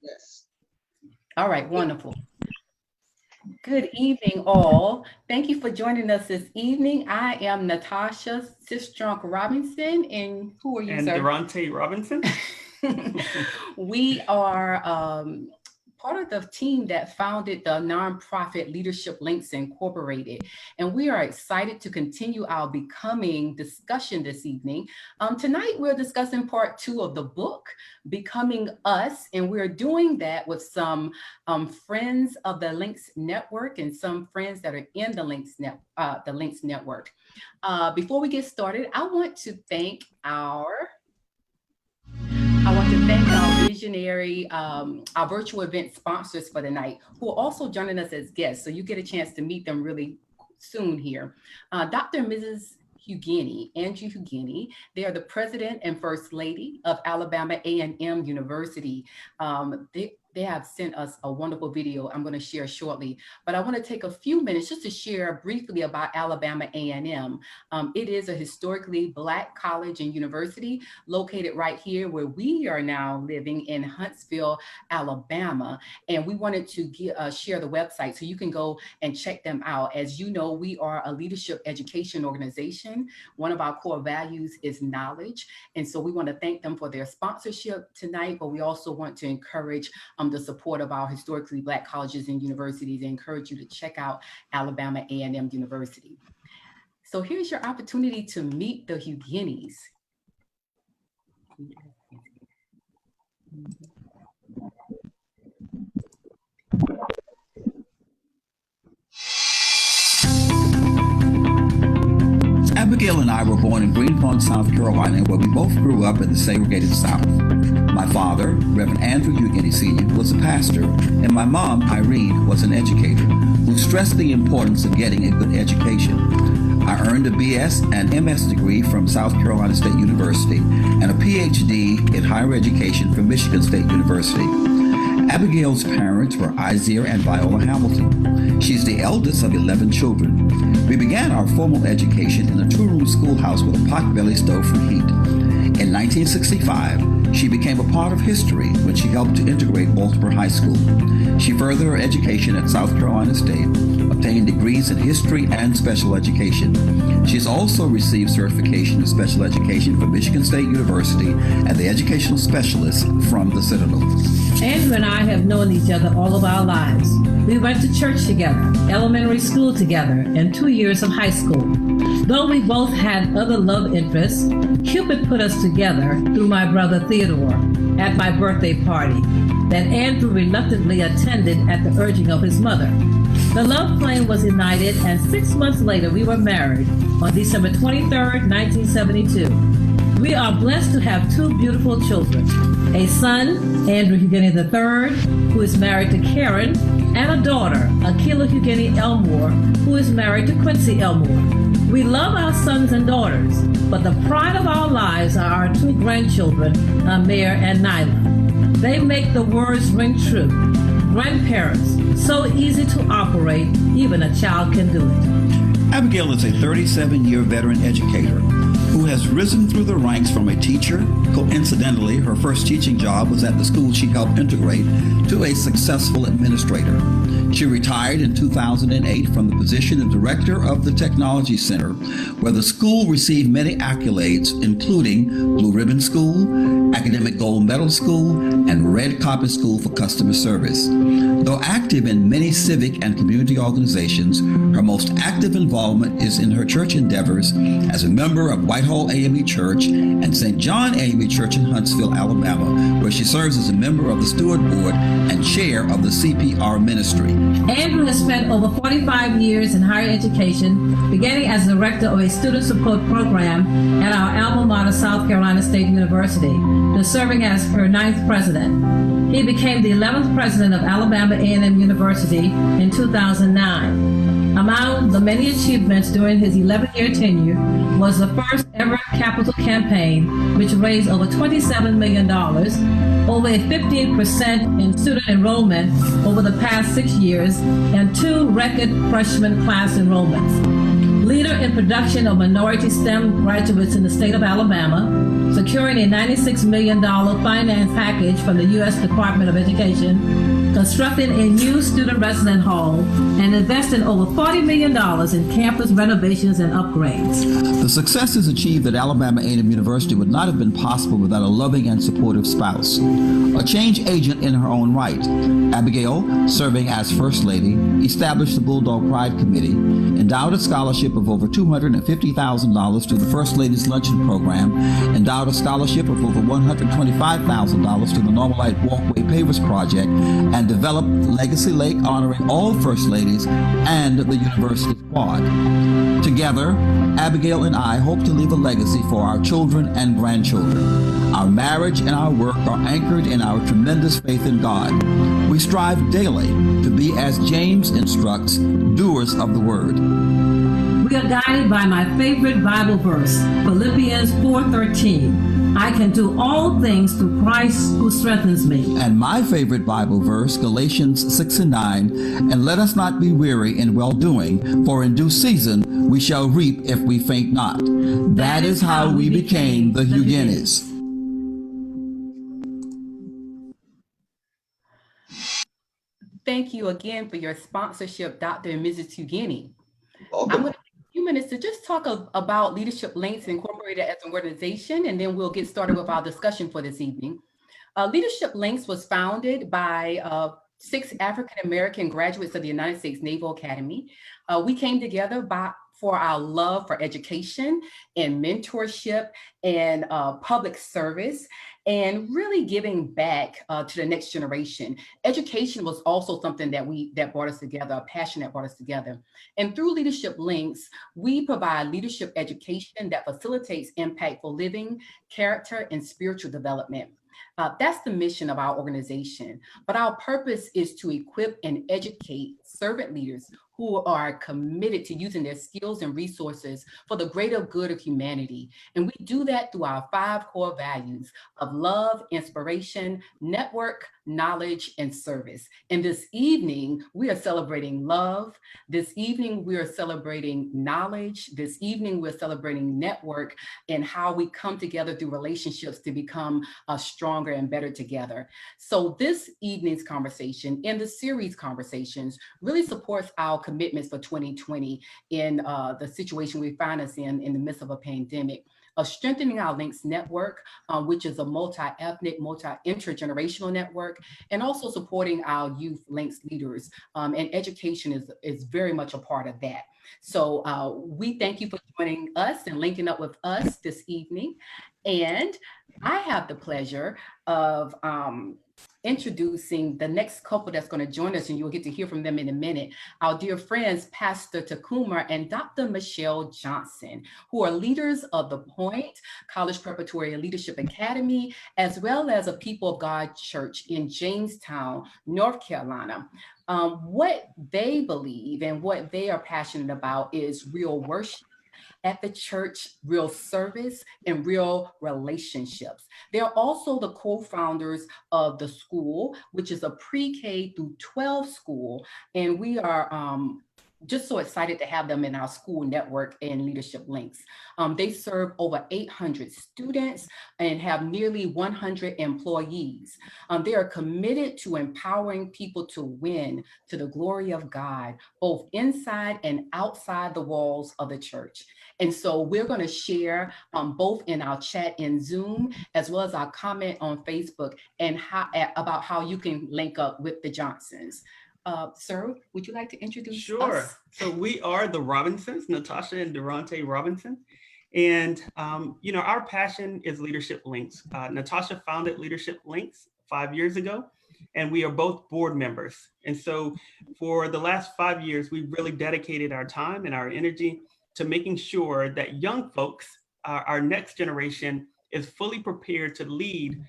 Yes. All right, wonderful. Good evening, all. Thank you for joining us this evening. I am Natasha Sistrunk Robinson, and who are you, And sir? Durante Robinson. We are part of the team that founded the nonprofit Leadership Links Incorporated, and we are excited to continue our Becoming discussion this evening. Tonight, we're discussing part 2 of the book, Becoming Us, and we're doing that with some friends of the Links Network and some friends that are in the Links Network. Before we get started, I want to thank our visionary, our virtual event sponsors for the night, who are also joining us as guests. So you get a chance to meet them really soon here. Dr. and Mrs. Hugueny, Andrew Hugueny. They are the president and first lady of Alabama A&M University. They have sent us a wonderful video I'm going to share shortly, but I want to take a few minutes just to share briefly about Alabama A&M. It is a historically Black college and university located right here where we are now living in Huntsville, Alabama. And we wanted to share the website so you can go and check them out. As you know, we are a leadership education organization. One of our core values is knowledge. And so we want to thank them for their sponsorship tonight, but we also want to encourage the support of our historically Black colleges and universities and encourage you to check out Alabama A&M University. So here's your opportunity to meet the Huguenys. Abigail and I were born in Greenpoint, South Carolina, where we both grew up in the segregated South. My father, Reverend Andrew Hugueny Sr., was a pastor, and my mom, Irene, was an educator who stressed the importance of getting a good education. I earned a BS and MS degree from South Carolina State University and a PhD in higher education from Michigan State University. Abigail's parents were Isaiah and Viola Hamilton. She's the eldest of 11 children. We began our formal education in a two-room schoolhouse with a pot-belly stove for heat. In 1965, she became a part of history when she helped to integrate Baltimore High School. She furthered her education at South Carolina State, obtained degrees in history and special education. She's also received certification in special education from Michigan State University and the educational specialist from the Citadel. Andrew and I have known each other all of our lives. We went to church together, elementary school together, and 2 years of high school. Though we both had other love interests, Cupid put us together through my brother Theodore at my birthday party that Andrew reluctantly attended at the urging of his mother. The love flame was ignited, and 6 months later we were married on December 23rd, 1972. We are blessed to have 2 beautiful children, a son, Andrew Hugueny III, who is married to Karen, and a daughter, Akilah Hugueny Elmore, who is married to Quincy Elmore. We love our sons and daughters, but the pride of our lives are our 2 grandchildren, Amir and Nyla. They make the words ring true. Grandparents, so easy to operate, even a child can do it. Abigail is a 37-year veteran educator who has risen through the ranks from a teacher. Coincidentally, her first teaching job was at the school she helped integrate, to a successful administrator. She retired in 2008 from the position of director of the Technology Center, where the school received many accolades, including Blue Ribbon School, Academic Gold Medal School, and Red Carpet School for Customer Service. Though active in many civic and community organizations, her most active involvement is in her church endeavors as a member of Whitehall AME Church and St. John AME Church in Huntsville, Alabama, where she serves as a member of the Steward Board and chair of the CPR ministry. Andrew has spent over 45 years in higher education, beginning as director of a student support program at our alma mater, South Carolina State University, to serving as her 9th president. He became the 11th president of Alabama A&M University in 2009. Among the many achievements during his 11-year tenure was the first ever capital campaign, which raised over $27 million, over a 15% in student enrollment over the past 6 years, and 2 record freshman class enrollments. leader in production of minority STEM graduates in the state of Alabama, securing a $96 million finance package from the U.S. Department of Education, constructing a new student resident hall, and investing over $40 million in campus renovations and upgrades. The successes achieved at Alabama A&M University would not have been possible without a loving and supportive spouse, a change agent in her own right. Abigail, serving as First Lady, established the Bulldog Pride Committee, endowed a scholarship of over $250,000 to the First Lady's Luncheon Program, endowed a scholarship of over $125,000 to the Normal Light Walkway Pavers Project, and developed Legacy Lake, honoring all First Ladies and the University Quad. Together, Abigail and I hope to leave a legacy for our children and grandchildren. Our marriage and our work are anchored in our tremendous faith in God. We strive daily to be, as James instructs, doers of the word. We are guided by my favorite Bible verse, Philippians 4:13. I can do all things through Christ who strengthens me. And my favorite Bible verse, Galatians 6:9, and let us not be weary in well-doing, for in due season we shall reap if we faint not. That is how we became the Huguenis. Thank you again for your sponsorship, Dr. and Mrs. Hugueni. Welcome. I'm going to take a few minutes to just talk about Leadership Links Incorporated as an organization, and then we'll get started with our discussion for this evening. Leadership Links was founded by 6 African-American graduates of the United States Naval Academy. We came together for our love for education and mentorship and public service, and really giving back to the next generation. Education was also something that brought us together, a passion that brought us together. And through Leadership Links, we provide leadership education that facilitates impactful living, character, and spiritual development. That's the mission of our organization. But our purpose is to equip and educate servant leaders who are committed to using their skills and resources for the greater good of humanity. And we do that through our 5 core values of love, inspiration, network, knowledge, and service. And this evening, we are celebrating love. This evening, we are celebrating knowledge. This evening, we're celebrating network and how we come together through relationships to become stronger and better together. So this evening's conversation and the series conversations really supports our commitments for 2020 in the situation we find us in the midst of a pandemic, of strengthening our Links network, which is a multi-ethnic, multi-intergenerational network, and also supporting our youth Links leaders. And education is very much a part of that. So we thank you for joining us and linking up with us this evening. And I have the pleasure of introducing the next couple that's going to join us, and you'll get to hear from them in a minute. Our dear friends, Pastor Takuma and Dr. Michelle Johnson, who are leaders of the Point College Preparatory Leadership Academy, as well as a People of God Church in Jamestown, North Carolina. What they believe and what they are passionate about is real worship at the church, real service, and real relationships. They're also the co-founders of the school, which is a pre-K through 12 school. And we are just so excited to have them in our school network and Leadership Links. They serve over 800 students and have nearly 100 employees. They are committed to empowering people to win to the glory of God, both inside and outside the walls of the church. And so we're going to share both in our chat in Zoom, as well as our comment on Facebook, and about how you can link up with the Johnsons. Sir, would you like to introduce us? So we are the Robinsons, Natasha and Durante Robinson. And, our passion is Leadership Links. Natasha founded Leadership Links 5 years ago, and we are both board members. And so for the last 5 years, we've really dedicated our time and our energy to making sure that young folks, our next generation, is fully prepared to lead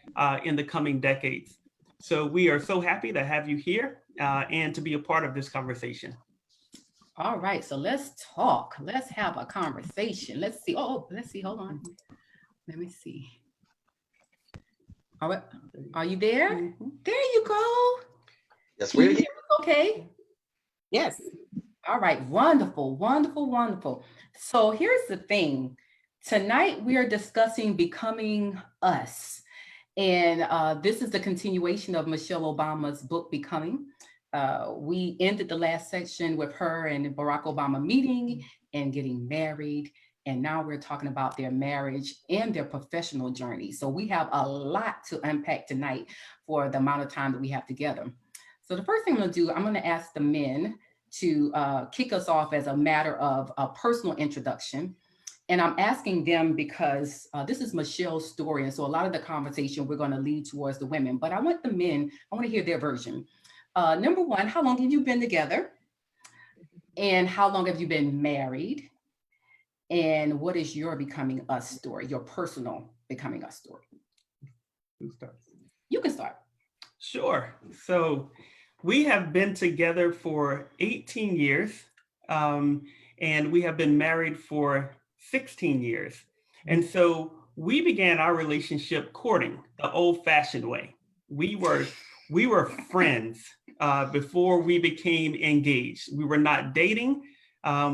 in the coming decades. So we are so happy to have you here and to be a part of this conversation. All right, so let's talk. Let's have a conversation. Let's see. Hold on. Let me see. All right, are you there? Mm-hmm. There you go. Yes, we're here. Okay. Yes. All right, wonderful, wonderful, wonderful. So here's the thing. Tonight we are discussing becoming us. And this is the continuation of Michelle Obama's book, Becoming. We ended the last section with her and Barack Obama meeting and getting married. And now we're talking about their marriage and their professional journey. So we have a lot to unpack tonight for the amount of time that we have together. So the first thing I'm going to do, I'm going to ask the men to kick us off as a matter of a personal introduction. And I'm asking them because this is Michelle's story. And so a lot of the conversation we're going to lead towards the women, but I want the men, I want to hear their version. Number one, how long have you been together? And how long have you been married? And what is your becoming us story, your personal becoming us story? Who starts? You can start. Sure. So we have been together for 18 years, and we have been married for 16 years. And so we began our relationship courting the old-fashioned way. We were friends before we became engaged. We were not dating.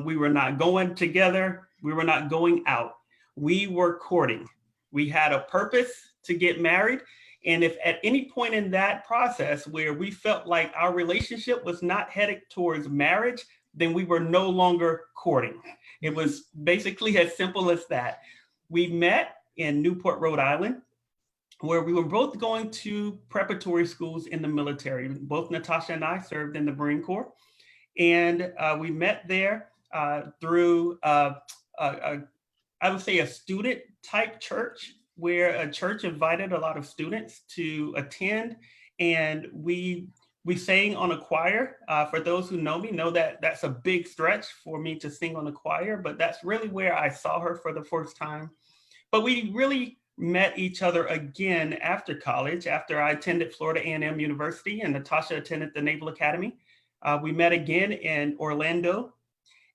We were not going together. We were not going out. We were courting. We had a purpose to get married. And if at any point in that process where we felt like our relationship was not headed towards marriage, then we were no longer courting. It was basically as simple as that. We met in Newport, Rhode Island, where we were both going to preparatory schools in the military. Both Natasha and I served in the Marine Corps. And we met there through, I would say, a student type church, where a church invited a lot of students to attend. And we sang on a choir. For those who know me, know that that's a big stretch for me to sing on a choir, but that's really where I saw her for the first time. But we really met each other again after college, after I attended Florida A&M University and Natasha attended the Naval Academy. We met again in Orlando.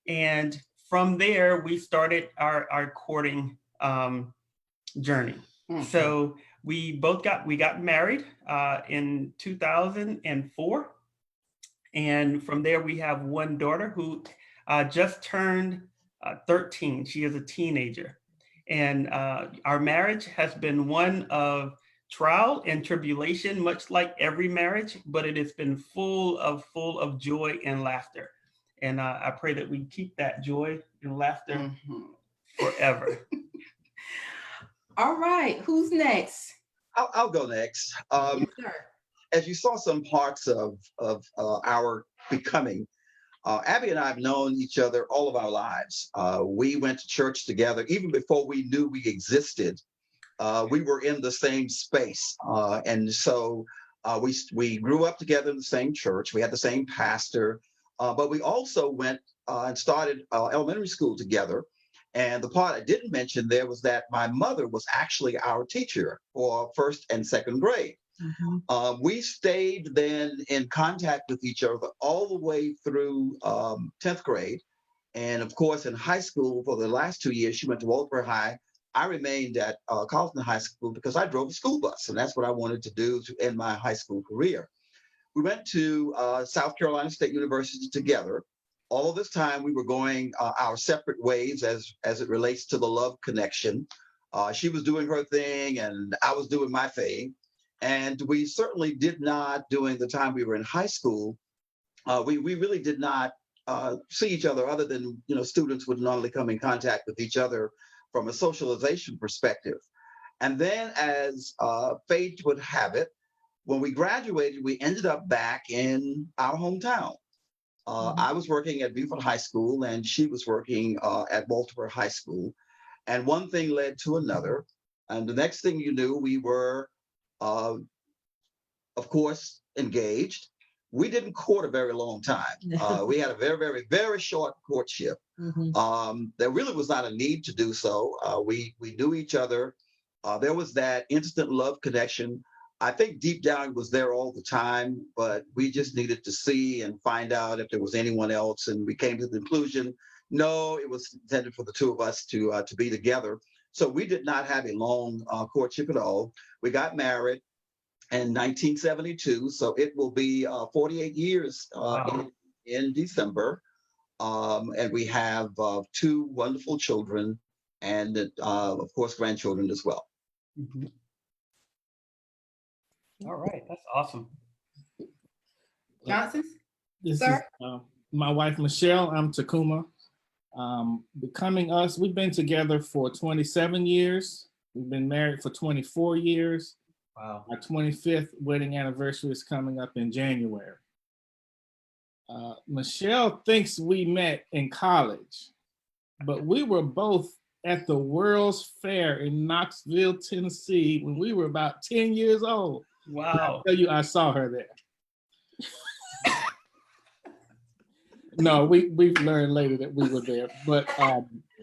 And from there, we started our courting journey. Mm-hmm. So we got married in 2004. And from there, we have one daughter who just turned 13. She is a teenager. And our marriage has been one of trial and tribulation, much like every marriage, but it has been full of joy and laughter. And I pray that we keep that joy and laughter forever. All right, who's next? I'll go next. As you saw some parts of our becoming, Abby and I have known each other all of our lives. We went to church together even before we knew we existed. We were in the same space, and so we grew up together in the same church. We had the same pastor, but we also went and started elementary school together. And the part I didn't mention there was that my mother was actually our teacher for first and second grade. Mm-hmm. We stayed then in contact with each other all the way through 10th grade. And of course, in high school, for the last 2 years, she went to Walter High. I remained at Carlton High School because I drove a school bus, and that's what I wanted to do to end my high school career. We went to South Carolina State University together. All of this time, we were going our separate ways as it relates to the love connection. She was doing her thing, and I was doing my thing. And we certainly did not, during the time we were in high school, we really did not see each other other than, students would normally come in contact with each other from a socialization perspective. And then as fate would have it, when we graduated, we ended up back in our hometown. I was working at Beaufort High School, and she was working at Baltimore High School. And one thing led to another. And the next thing you knew, we were, of course, engaged. We didn't court a very long time. We had a very, very, very short courtship. Mm-hmm. There really was not a need to do so. We knew each other. There was that instant love connection. I think deep down it was there all the time, but we just needed to see and find out if there was anyone else. And we came to the conclusion, no, it was intended for the two of us to be together. So we did not have a long courtship at all. We got married in 1972, so it will be 48 years in December. And we have 2 wonderful children and, of course, grandchildren as well. Mhm. All right, that's awesome. Johnson? This Sir? is my wife, Michelle. I'm Takuma. Becoming Us, we've been together for 27 years. We've been married for 24 years. Wow. Our 25th wedding anniversary is coming up in January. Michelle thinks we met in college, but we were both at the World's Fair in Knoxville, Tennessee when we were about 10 years old. Wow. I tell you, I saw her there. No, we've learned later that we were there, but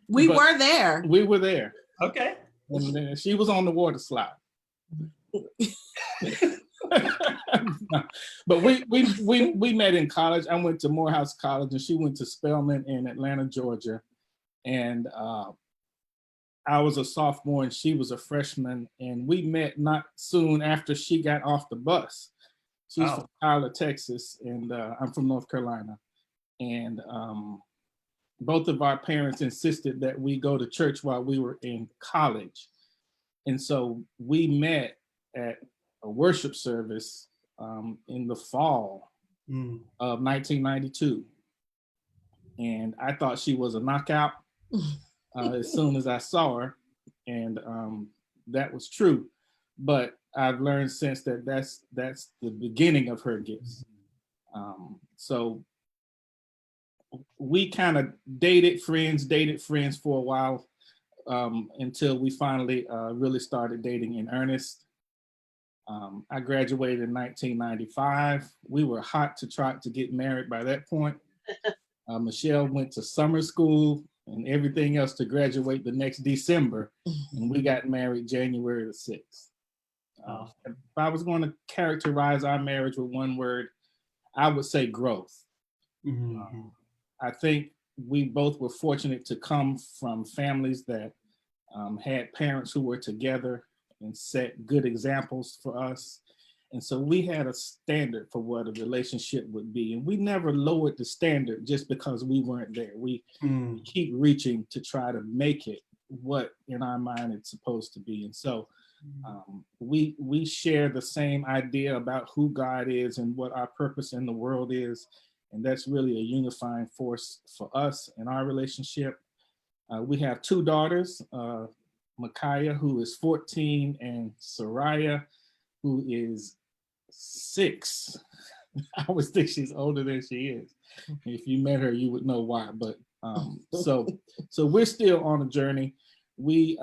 We but were there. we were there, Okay. and then she was on the water slide. But we met in college. I went to Morehouse College, and she went to Spelman in Atlanta, Georgia, and I was a sophomore and she was a freshman, and we met not soon after she got off the bus. She's Wow. from Tyler, Texas, and I'm from North Carolina. And both of our parents insisted that we go to church while we were in college. And so we met at a worship service in the fall Mm. of 1992. And I thought she was a knockout as soon as I saw her. And that was true. But I've learned since that that's the beginning of her gifts. So we kind of dated friends for a while until we finally really started dating in earnest. I graduated in 1995. We were hot to try to get married by that point. Michelle went to summer school and everything else to graduate the next December, and we got married January the 6th. If I was going to characterize our marriage with one word, I would say growth. Mhm. I think we both were fortunate to come from families that had parents who were together and set good examples for us. And so we had a standard for what a relationship would be. And we never lowered the standard just because we weren't there. We Mm. keep reaching to try to make it what in our mind it's supposed to be. And so we share the same idea about who God is and what our purpose in the world is. And that's really a unifying force for us in our relationship. We have 2 daughters, Micaiah, who is 14, and Soraya, who is 6. I always think she's older than she is. If you met her, you would know why. But so we're still on a journey. We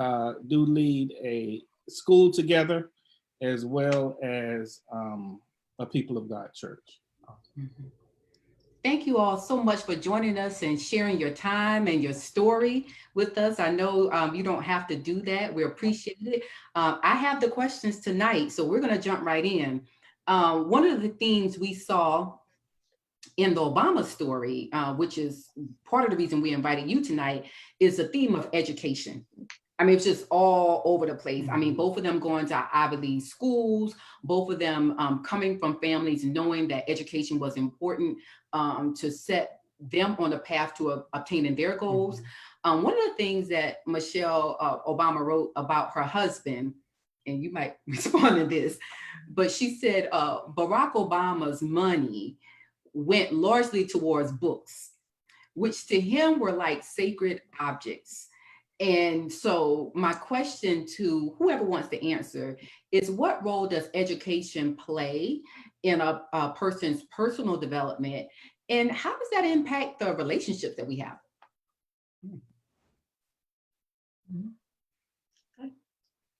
do lead a school together, as well as a People of God church. Mhm. Thank you all so much for joining us and sharing your time and your story with us. I know you don't have to do that. We appreciate it. I have the questions tonight, so we're going to jump right in. One of the themes we saw in the Obama story, which is part of the reason we invited you tonight, is the theme of education. I mean, it's just all over the place. I mean, both of them going to Ivy League schools, both of them coming from families knowing that education was important to set them on the path to obtaining their goals. One of the things that Michelle Obama wrote about her husband, and you might respond to this, but she said Barack Obama's money went largely towards books, which to him were like sacred objects. And so my question to whoever wants to answer is, what role does education play in a person's personal development? And how does that impact the relationships that we have? Okay.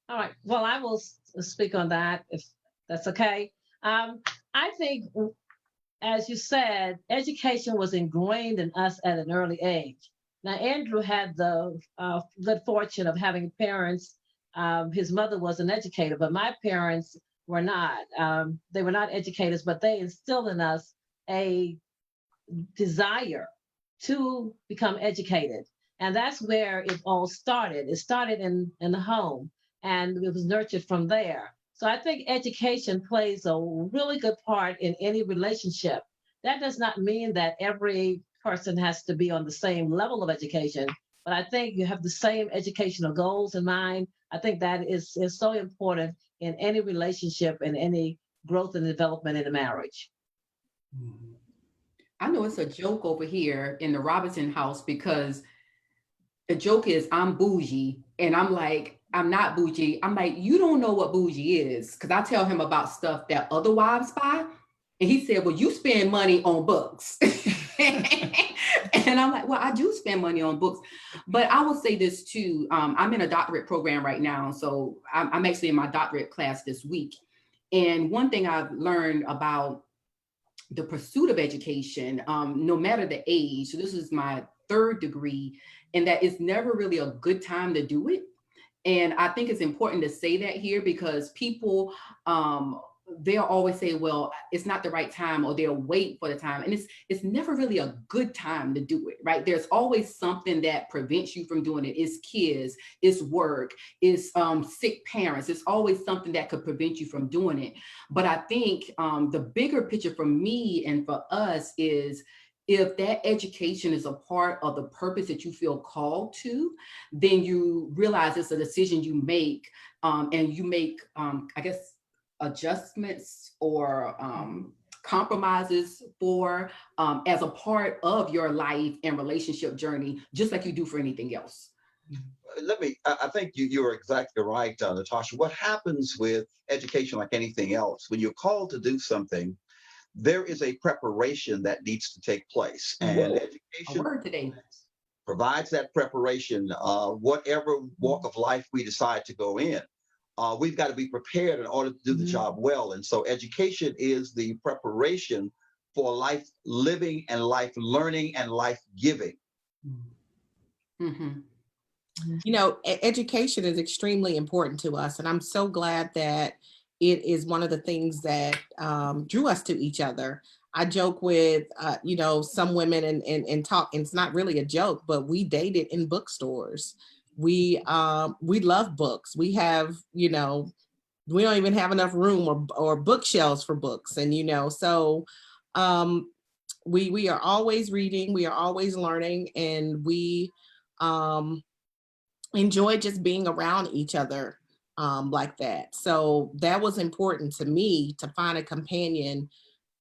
All right. Well, I will speak on that if that's okay. I think, as you said, education was ingrained in us at an early age. Now, Andrew had the good fortune of having parents. His mother was an educator, but my parents were not. They were not educators, but they instilled in us a desire to become educated. And that's where it all started. It started in the home, and it was nurtured from there. So I think education plays a really good part in any relationship. That does not mean that every person has to be on the same level of education, but I think you have the same educational goals in mind. I think that is so important in any relationship and any growth and development in a marriage. I know it's a joke over here in the Robinson house because the joke is I'm bougie and I'm like, I'm not bougie. I'm like, you don't know what bougie is. Cause I tell him about stuff that other wives buy. And he said, well, you spend money on books. And I'm like, well, I do spend money on books. But I will say this too. I'm in a doctorate program right now. So I'm actually in my doctorate class this week. And one thing I've learned about the pursuit of education, no matter the age, so this is my 3rd degree, and that it's never really a good time to do it. And I think it's important to say that here because people, they'll always say, well, it's not the right time, or they'll wait for the time. And it's never really a good time to do it, right? There's always something that prevents you from doing it. It's kids, it's work, it's sick parents. It's always something that could prevent you from doing it. But I think the bigger picture for me and for us is, if that education is a part of the purpose that you feel called to, then you realize it's a decision you make, and you make, I guess, adjustments or compromises for as a part of your life and relationship journey, just like you do for anything else. I think you're exactly right, Natasha. What happens with education, like anything else, when you're called to do something, there is a preparation that needs to take place, and education today provides that preparation. Whatever walk of life we decide to go in, we've got to be prepared in order to do the job well. And so education is the preparation for life living and life learning and life giving. Mm-hmm. You know, education is extremely important to us. And I'm so glad that it is one of the things that drew us to each other. I joke with, you know, some women and talk, and it's not really a joke, but we dated in bookstores. We love books. We have, you know, we don't even have enough room or bookshelves for books. And, you know, so we are always reading, we are always learning, and we enjoy just being around each other like that. So that was important to me, to find a companion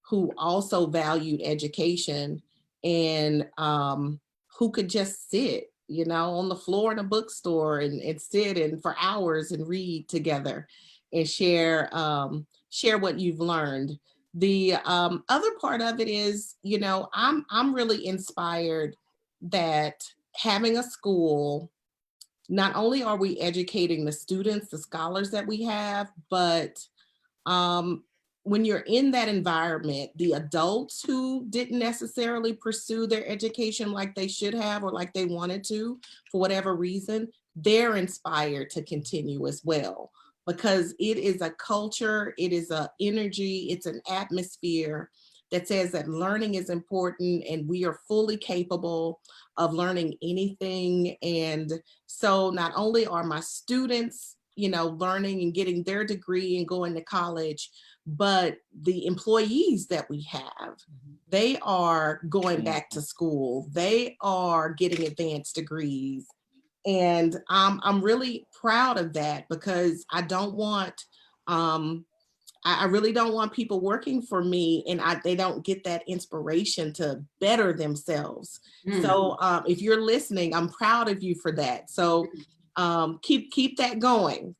who also valued education and who could just sit, you know, on the floor in a bookstore and sit and for hours and read together and share what you've learned. The other part of it is, you know, I'm really inspired that having a school, not only are we educating the students, the scholars that we have, but when you're in that environment, the adults who didn't necessarily pursue their education like they should have or like they wanted to, for whatever reason, they're inspired to continue as well, because it is a culture, it is an energy, it's an atmosphere that says that learning is important and we are fully capable of learning anything. And so not only are my students, you know, learning and getting their degree and going to college, but the employees that we have, they are going back to school. They are getting advanced degrees. And I'm really proud of that, because I don't want, I really don't want people working for me and they don't get that inspiration to better themselves. So if you're listening, I'm proud of you for that. So keep that going.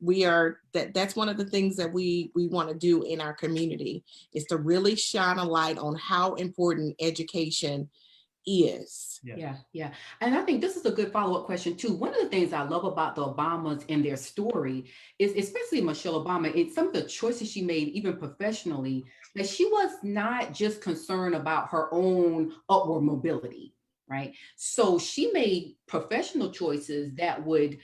That's one of the things that we want to do in our community, is to really shine a light on how important education is. Yeah. And I think this is a good follow-up question too. One of the things I love about the Obamas and their story is, especially Michelle Obama, it's some of the choices she made, even professionally, that she was not just concerned about her own upward mobility, right? So she made professional choices that would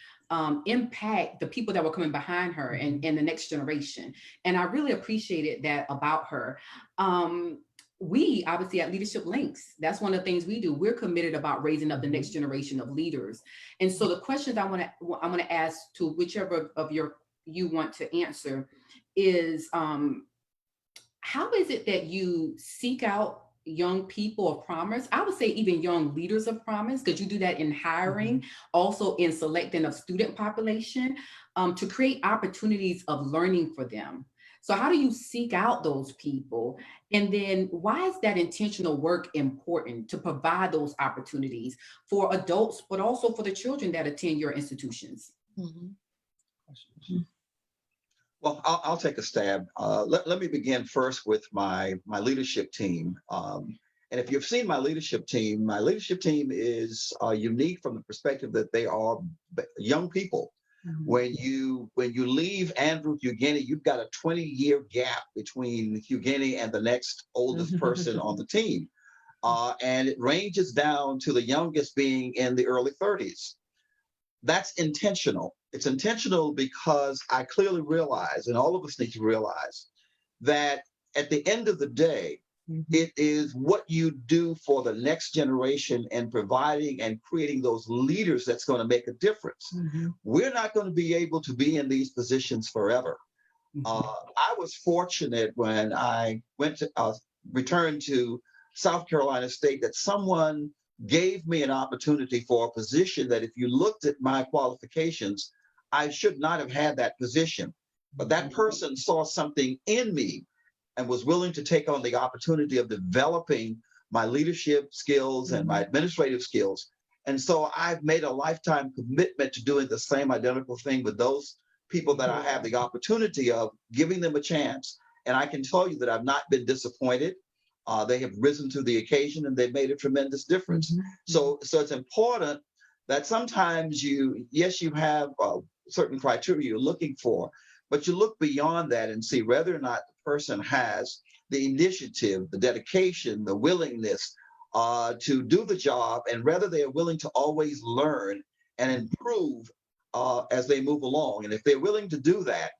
impact the people that were coming behind her and the next generation. And I really appreciated that about her. We obviously at Leadership Links, that's one of the things we do. We're committed about raising up the next generation of leaders. And so the questions I'm going to ask to whichever of you want to answer is, how is it that you seek out young people of promise. I would say even young leaders of promise, because you do that in hiring, also in selecting of student population, to create opportunities of learning for them. So how do you seek out those people? And then why is that intentional work important to provide those opportunities for adults, but also for the children that attend your institutions? Well, I'll take a stab. Let me begin first with my leadership team. And if you've seen my leadership team is unique from the perspective that they are young people. When you leave Andrew Hugueny, you've got a 20-year gap between Hugueny and the next oldest person on the team. And it ranges down to the youngest being in the early 30s. That's intentional. It's intentional because I clearly realize, and all of us need to realize, that at the end of the day, it is what you do for the next generation and providing and creating those leaders that's going to make a difference. We're not going to be able to be in these positions forever. I was fortunate when I went to returned to South Carolina State that someone gave me an opportunity for a position that if you looked at my qualifications, I should not have had that position. But that person saw something in me and was willing to take on the opportunity of developing my leadership skills and my administrative skills. And so I've made a lifetime commitment to doing the same identical thing with those people that I have the opportunity of, giving them a chance. And I can tell you that I've not been disappointed. They have risen to the occasion and they've made a tremendous difference. So it's important that sometimes you have certain criteria you're looking for, but you look beyond that and see whether or not the person has the initiative, the dedication, the willingness to do the job, and whether they are willing to always learn and improve as they move along. And if they're willing to do that,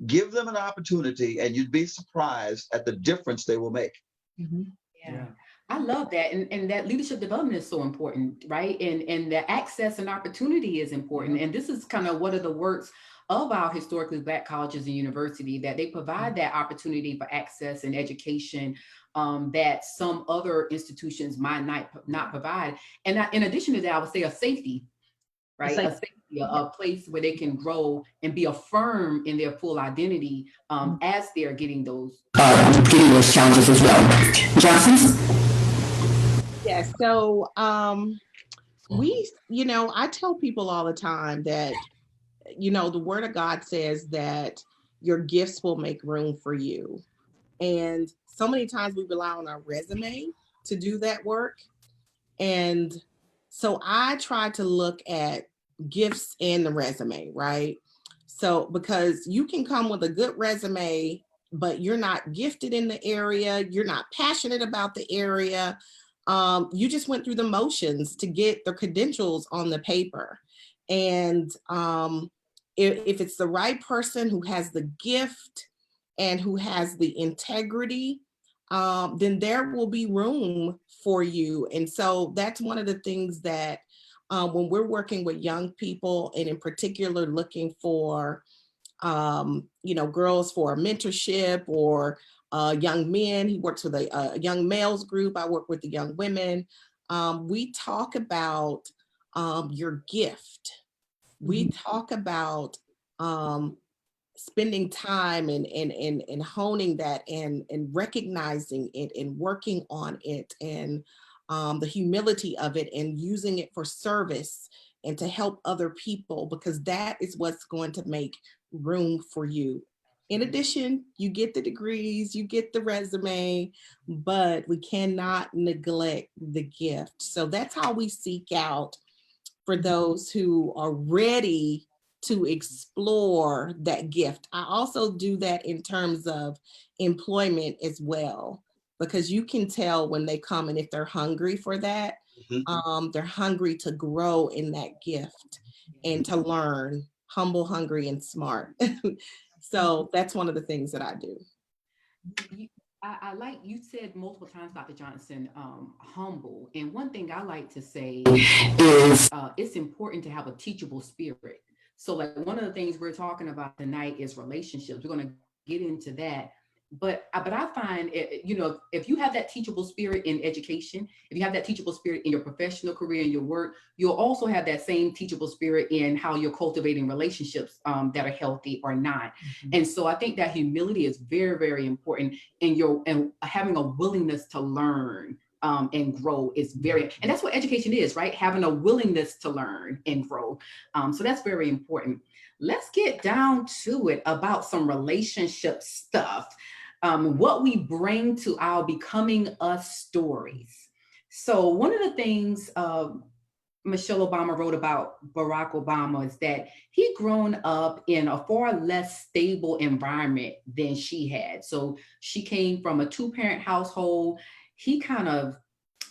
give them an opportunity and you'd be surprised at the difference they will make. Yeah. I love that. And that leadership development is so important, right? And the access and opportunity is important. And this is kind of one of the works of our historically Black colleges and universities, that they provide that opportunity for access and education that some other institutions might not provide. And in addition to that, I would say a safety, right? A safety, a place where they can grow and be affirmed in their full identity as they're getting those challenges as well. Johnson? Yes. So I tell people all the time that, the word of God says that your gifts will make room for you. And so many times we rely on our resume to do that work. And so I try to look at gifts in the resume, right? So because you can come with a good resume, but you're not gifted in the area, you're not passionate about the area. You just went through the motions to get the credentials on the paper. And if it's the right person who has the gift and who has the integrity, then there will be room for you. And so that's one of the things that when we're working with young people, and in particular looking for, girls for a mentorship, or young men, he works with a young males group, I work with the young women. We talk about your gift. We talk about spending time and honing that and recognizing it and working on it, and the humility of it, and using it for service and to help other people, because that is what's going to make room for you. In addition, you get the degrees, you get the resume, but we cannot neglect the gift. So that's how we seek out for those who are ready to explore that gift. I also do that in terms of employment as well, because you can tell when they come, and if they're hungry for that, they're hungry to grow in that gift and to learn, humble, hungry, and smart. So that's one of the things that I do. I like you said multiple times, Dr. Johnson, humble. And one thing I like to say is it's important to have a teachable spirit. So like one of the things we're talking about tonight is relationships. We're going to get into that. but I find it, you know, if you have that teachable spirit in education, if you have that teachable spirit in your professional career and your work, you'll also have that same teachable spirit in how you're cultivating relationships that are healthy or not. And so I think that humility is very, very important and having a willingness to learn and grow is and that's what education is, right? Having a willingness to learn and grow. So that's very important. Let's get down to it about some relationship stuff. What we bring to our becoming us stories. So one of the things Michelle Obama wrote about Barack Obama is that he'd grown up in a far less stable environment than she had. So she came from a 2-parent household. He kind of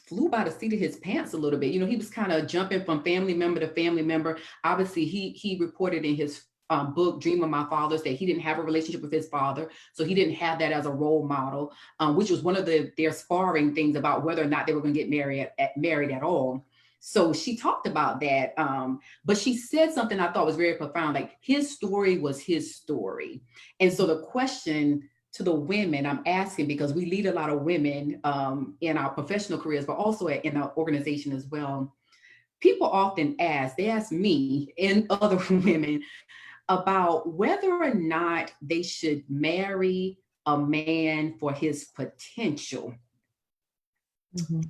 flew by the seat of his pants a little bit. You know, he was kind of jumping from family member to family member. Obviously, he reported in his book, Dream of My Father's, that he didn't have a relationship with his father. So he didn't have that as a role model, which was one of their sparring things about whether or not they were going to get married at all. So she talked about that. But she said something I thought was very profound, like his story was his story. And so the question to the women I'm asking, because we lead a lot of women in our professional careers, but also in our organization as well. People often they ask me and other women about whether or not they should marry a man for his potential. Mm-hmm.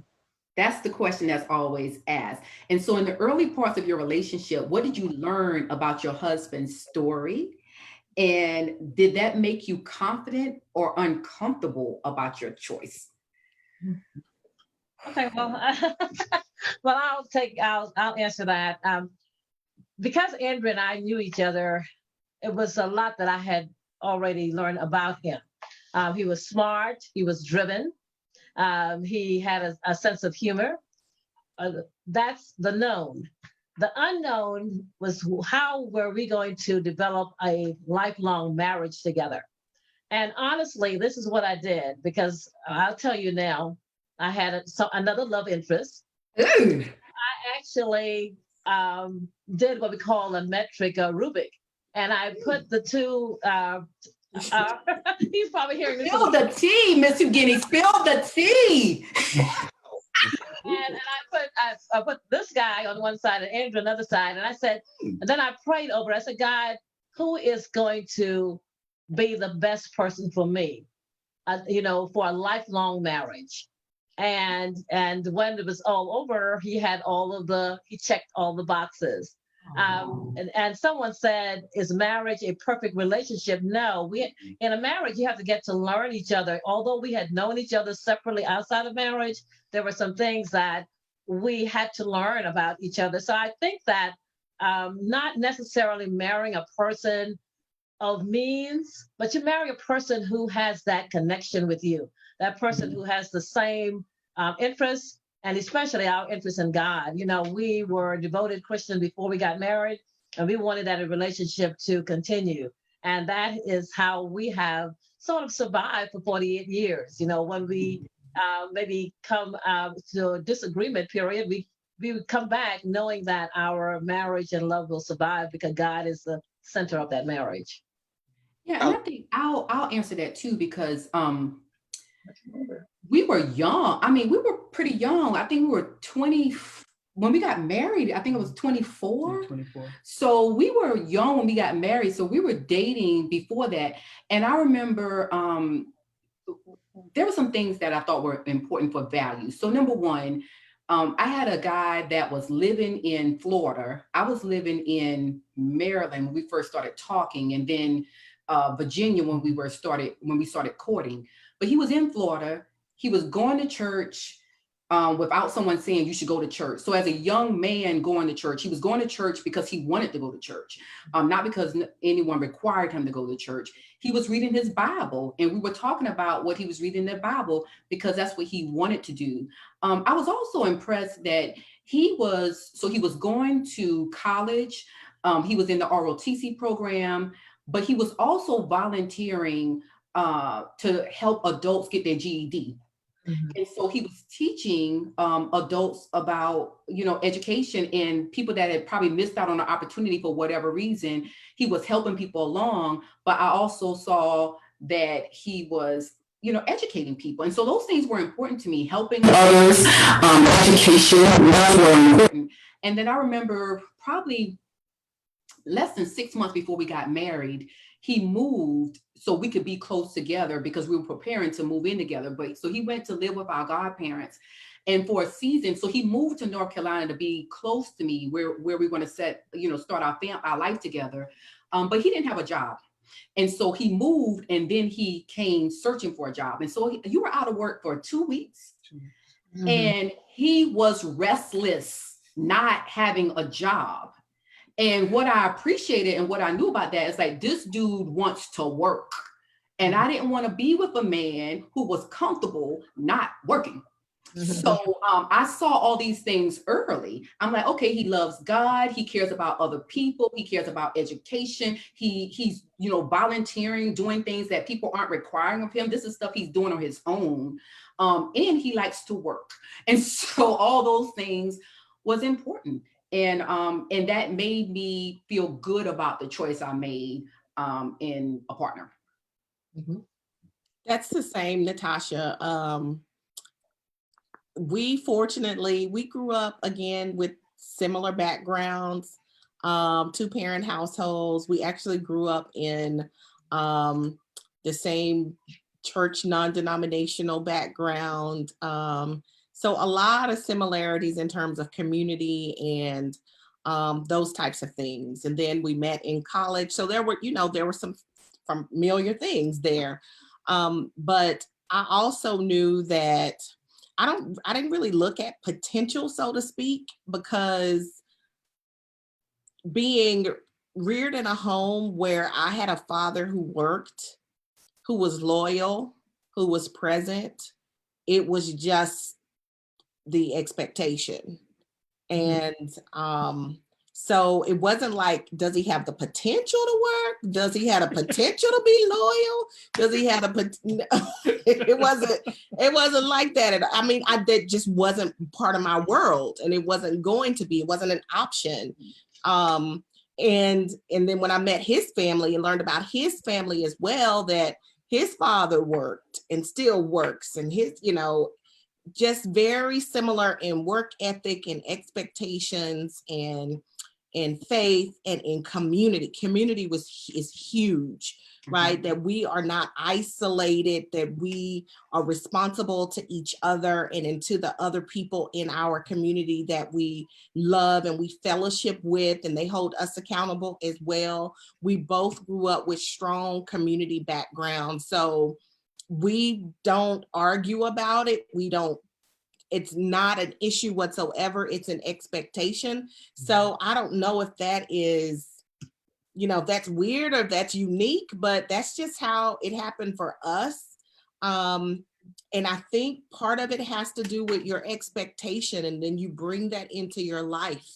That's the question that's always asked. And so in the early parts of your relationship, what did you learn about your husband's story? And did that make you confident or uncomfortable about your choice? Okay, well, I'll answer that. Because Andrew and I knew each other, it was a lot that I had already learned about him. He was smart, he was driven, he had a sense of humor. That's the known. The unknown was how were we going to develop a lifelong marriage together? And honestly, this is what I did, because I'll tell you now, I had another love interest. Ooh. I actually did what we call a metric Rubik. And I put the two, he's probably hearing this. Spill the tea, Miss Eugenie, spill the tea. And I put this guy on one side and Andrew on the other side. And I said, and then I prayed over it. I said, God, who is going to be the best person for me, for a lifelong marriage? And when it was all over, he checked all the boxes. And someone said, is marriage a perfect relationship? No, in a marriage, you have to get to learn each other. Although we had known each other separately outside of marriage, there were some things that we had to learn about each other. So I think that not necessarily marrying a person of means, but you marry a person who has that connection with you, that person who has the same interests, and especially our interest in God. You know, we were devoted Christians before we got married, and we wanted that relationship to continue. And that is how we have sort of survived for 48 years. You know, when we maybe come to a disagreement period, we would come back knowing that our marriage and love will survive because God is the center of that marriage. Yeah, and I think I'll answer that too, because we were young. I mean, we were pretty young. I think we were 20 when we got married. I think it was 24. 24. So we were young when we got married. So we were dating before that. And I remember there were some things that I thought were important for values. So number one, I had a guy that was living in Florida. I was living in Maryland when we first started talking, and then Virginia when we started courting. But he was in Florida. He was going to church without someone saying you should go to church. So as a young man going to church, he was going to church because he wanted to go to church, not because anyone required him to go to church. He was reading his Bible, and we were talking about what he was reading in the Bible because that's what he wanted to do. I was also impressed that he was going to college. He was in the ROTC program, but he was also volunteering to help adults get their GED. Mm-hmm. And so he was teaching adults about, education, and people that had probably missed out on an opportunity for whatever reason. He was helping people along, but I also saw that he was, educating people. And so those things were important to me, helping others, education, those were important. And then I remember probably less than 6 months before we got married, he moved so we could be close together because we were preparing to move in together. But so he went to live with our godparents, and for a season, so he moved to North Carolina to be close to me, where we want to start our life together. But he didn't have a job. And so he moved, and then he came searching for a job. And so you were out of work for 2 weeks. Mm-hmm. And he was restless not having a job. And what I appreciated and what I knew about that is like, this dude wants to work. And I didn't want to be with a man who was comfortable not working. Mm-hmm. So I saw all these things early. I'm like, okay, he loves God. He cares about other people. He cares about education. He's volunteering, doing things that people aren't requiring of him. This is stuff he's doing on his own. And he likes to work. And so all those things was important. And that made me feel good about the choice I made in a partner. Mm-hmm. That's the same, Natasha. We grew up again with similar backgrounds, 2-parent households. We actually grew up in the same church, non-denominational background. So a lot of similarities in terms of community and those types of things. And then we met in college. So there were some familiar things there. But I also knew that I didn't really look at potential, so to speak, because being reared in a home where I had a father who worked, who was loyal, who was present, it was just the expectation. And so it wasn't like, does he have the potential to work? Does he have a potential to be loyal? Does he have it wasn't like that. I mean, that just wasn't part of my world, and it wasn't going to be, it wasn't an option. And then when I met his family and learned about his family as well, that his father worked and still works, and his, just very similar in work ethic and expectations and faith and in community. Community is huge, right? Mm-hmm. That we are not isolated, that we are responsible to each other and to the other people in our community that we love and we fellowship with, and they hold us accountable as well. We both grew up with strong community backgrounds. So we don't argue about it. It's not an issue whatsoever. It's an expectation. So I don't know if that is, that's weird or that's unique, but that's just how it happened for us. And I think part of it has to do with your expectation, and then you bring that into your life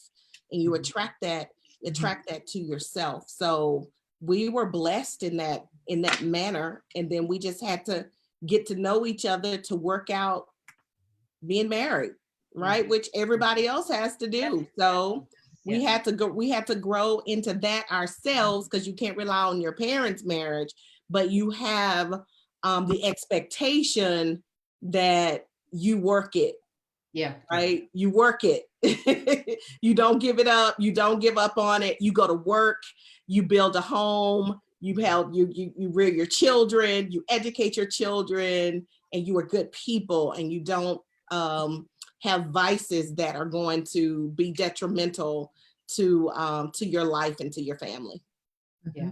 and you attract that to yourself. So we were blessed in that manner. And then we just had to get to know each other to work out being married, right? Which everybody else has to do. So we had to grow into that ourselves, because you can't rely on your parents' marriage, but you have the expectation that you work it. Yeah. Right. You work it. You don't give it up. You don't give up on it. You go to work, you build a home, you rear your children, you educate your children, and you are good people, and you don't have vices that are going to be detrimental to your life and to your family. Yeah.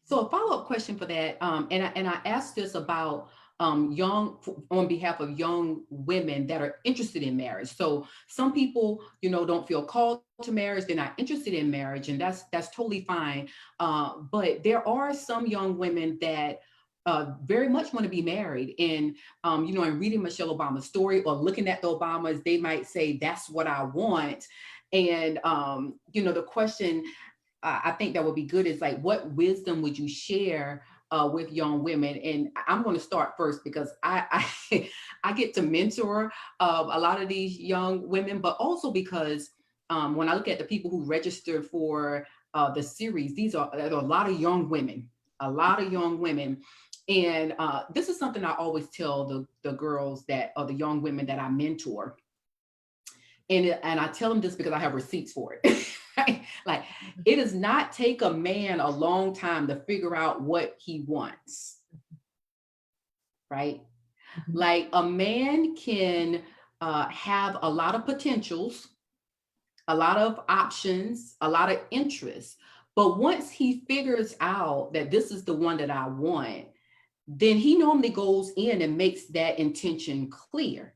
So a follow-up question for that, and I asked this about on behalf of young women that are interested in marriage. So some people, don't feel called to marriage, they're not interested in marriage, and that's totally fine. But there are some young women that very much want to be married. And, in reading Michelle Obama's story or looking at the Obamas, they might say, that's what I want. And, the question I think that would be good is like, what wisdom would you share with young women? And I'm going to start first because I get to mentor a lot of these young women, but also because when I look at the people who registered for the series, there are a lot of young women a lot of young women. And this is something I always tell the girls that, or the young women that I mentor. And I tell them this because I have receipts for it. Like, it does not take a man a long time to figure out what he wants, right? Like, a man can have a lot of potentials, a lot of options, a lot of interests. But once he figures out that this is the one that I want, then he normally goes in and makes that intention clear.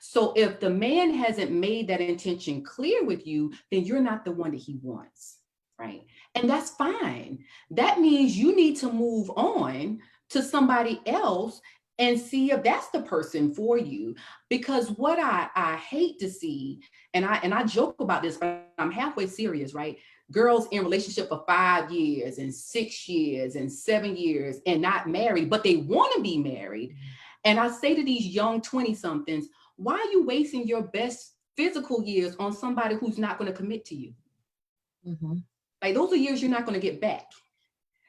So if the man hasn't made that intention clear with you, then you're not the one that he wants, right? And that's fine. That means you need to move on to somebody else and see if that's the person for you. Because what I hate to see, and I joke about this, but I'm halfway serious, right? Girls in relationship for 5 years and 6 years and 7 years and not married, but they want to be married. And I say to these young 20-somethings, why are you wasting your best physical years on somebody who's not going to commit to you? Like, those are years you're not going to get back.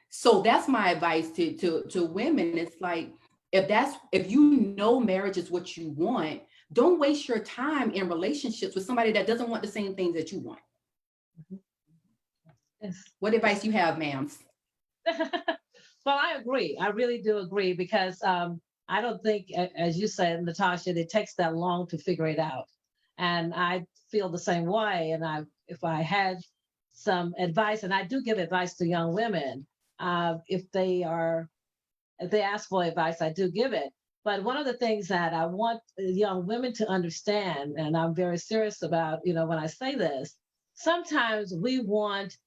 So that's my advice to women. It's like, if you know marriage is what you want, don't waste your time in relationships with somebody that doesn't want the same things that you want. Yes. What advice you have, ma'am? Well, I agree. I really do agree, because I don't think, as you said, Natasha, it takes that long to figure it out. And I feel the same way. And if I had some advice, and I do give advice to young women, if they ask for advice, I do give it. But one of the things that I want young women to understand, and I'm very serious about, when I say this, sometimes we want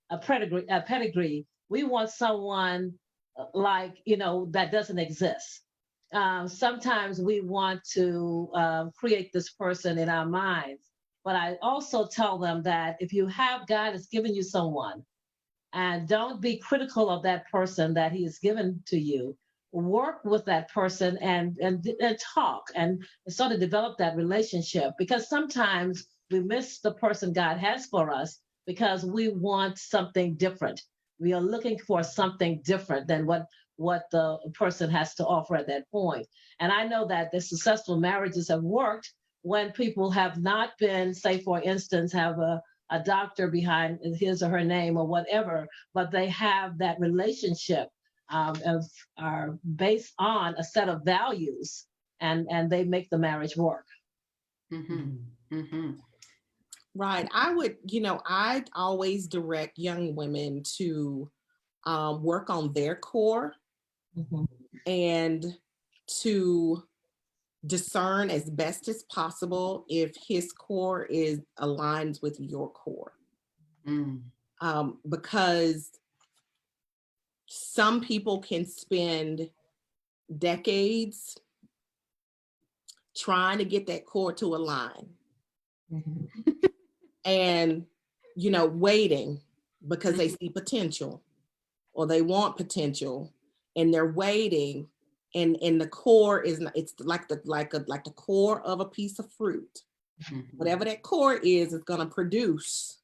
a pedigree. We want someone like, that doesn't exist. Sometimes we want to create this person in our minds. But I also tell them that if God has given you someone, and don't be critical of that person that he has given to you. Work with that person and talk and sort of develop that relationship, because sometimes we miss the person God has for us because we want something different. We are looking for something different than what the person has to offer at that point. And I know that the successful marriages have worked when people have not been, say, for instance, have a doctor behind his or her name or whatever, but they have that relationship are based on a set of values, and they make the marriage work. Right. I'd always direct young women to work on their core and to discern as best as possible if his core aligns with your core. Because some people can spend decades trying to get that core to align. And, waiting because they see potential or they want potential, and they're waiting. And the core it's like the core of a piece of fruit. Whatever that core is going to produce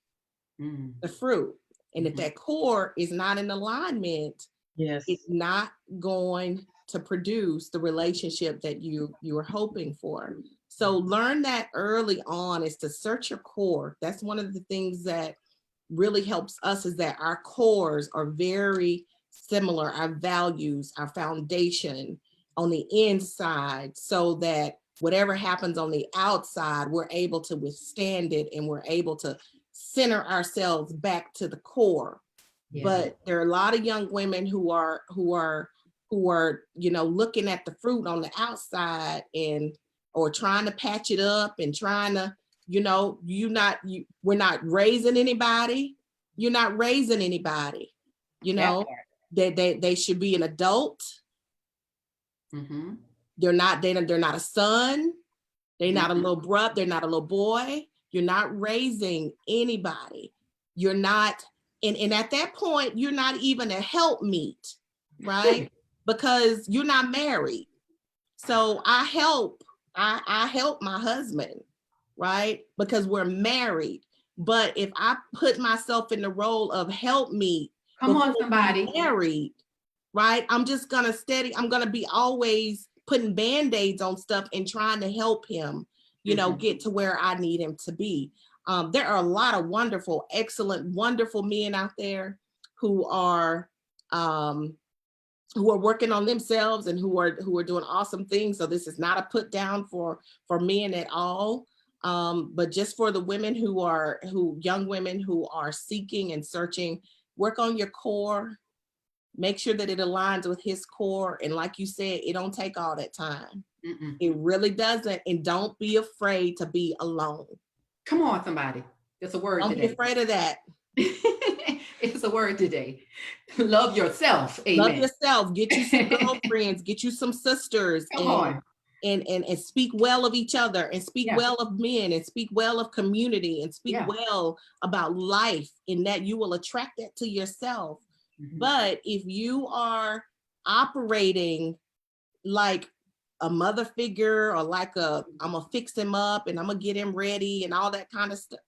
the fruit. And if that core is not in alignment, it's not going to produce the relationship that you are hoping for. So learn that early on, is to search your core. That's one of the things that really helps us, is that our cores are very similar, our values, our foundation on the inside, so that whatever happens on the outside, we're able to withstand it, and we're able to center ourselves back to the core. But there are a lot of young women who are looking at the fruit on the outside or trying to patch it up and trying to, we're not raising anybody. You're not raising anybody. They should be an adult. They're not a son. They're not a little brother. They're not a little boy. You're not raising anybody. You're not, and at that point, you're not even a helpmeet, right? Because you're not married. So I help my husband, right? Because we're married. But if I put myself in the role of helpmeet, come on, somebody, married, right? I'm just gonna I'm gonna be always putting band-aids on stuff and trying to help him, you know, get to where I need him to be. There are a lot of wonderful, excellent, wonderful men out there who are working on themselves and who are doing awesome things. So this is not a put down for men at all. But just for the women young women who are seeking and searching, work on your core, make sure that it aligns with his core. And like you said, it don't take all that time. It really doesn't. And don't be afraid to be alone. Come on, somebody. That's a word Don't today. be afraid of that. It's a word today. Love yourself. Amen. Love yourself. Get you some girlfriends, get you some sisters. Come on. And speak well of each other, and speak well of men, and speak well of community, and speak well about life, and that you will attract that to yourself. But if you are operating like a mother figure, or like I'm gonna fix him up and I'm gonna get him ready and all that kind of stuff.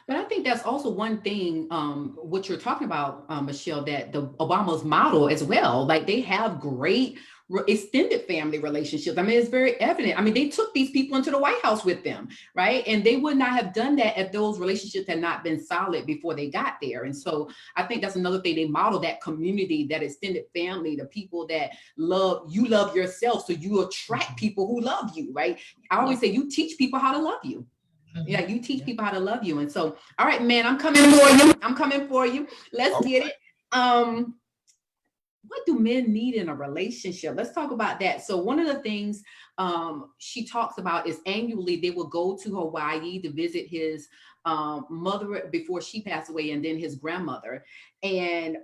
But I think that's also one thing, what you're talking about, Michelle, that the Obama's model as well, like they have great extended family relationships. I mean, it's very evident. I mean, they took these people into the White House with them, right? And they would not have done that if those relationships had not been solid before they got there. And so I think that's another thing. They model that community, that extended family, the people that love yourself. So you attract people who love you, right? I always say you teach people how to love you. Yeah, you teach people how to love you. And so, all right, man, I'm coming for you. Let's get it. What do men need in a relationship? Let's talk about that. So one of the things she talks about is annually they will go to Hawaii to visit his mother before she passed away, and then his grandmother. And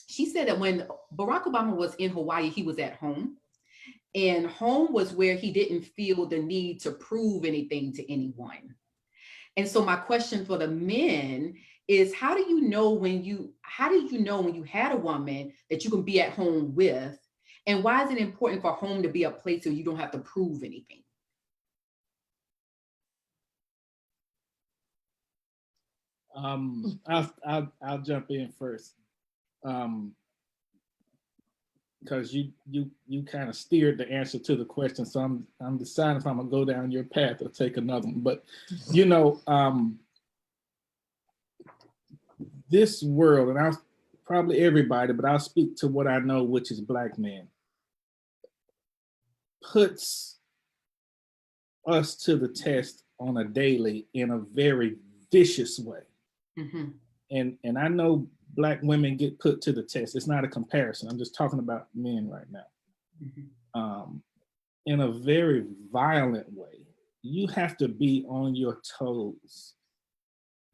she said that when Barack Obama was in Hawaii, he was at home. And home was where he didn't feel the need to prove anything to anyone. And so my question for the men is, how do you know when you had a woman that you can be at home with? And why is it important for home to be a place where you don't have to prove anything? I'll jump in first. Because you kind of steered the answer to the question, so I'm deciding if I'm gonna go down your path or take another one. But you know, this world, and I'll probably everybody, but I'll speak to what I know, which is Black men, puts us to the test on a daily in a very vicious way. And I know Black women get put to the test. It's not a comparison. I'm just talking about men right now. In a very violent way. You have to be on your toes.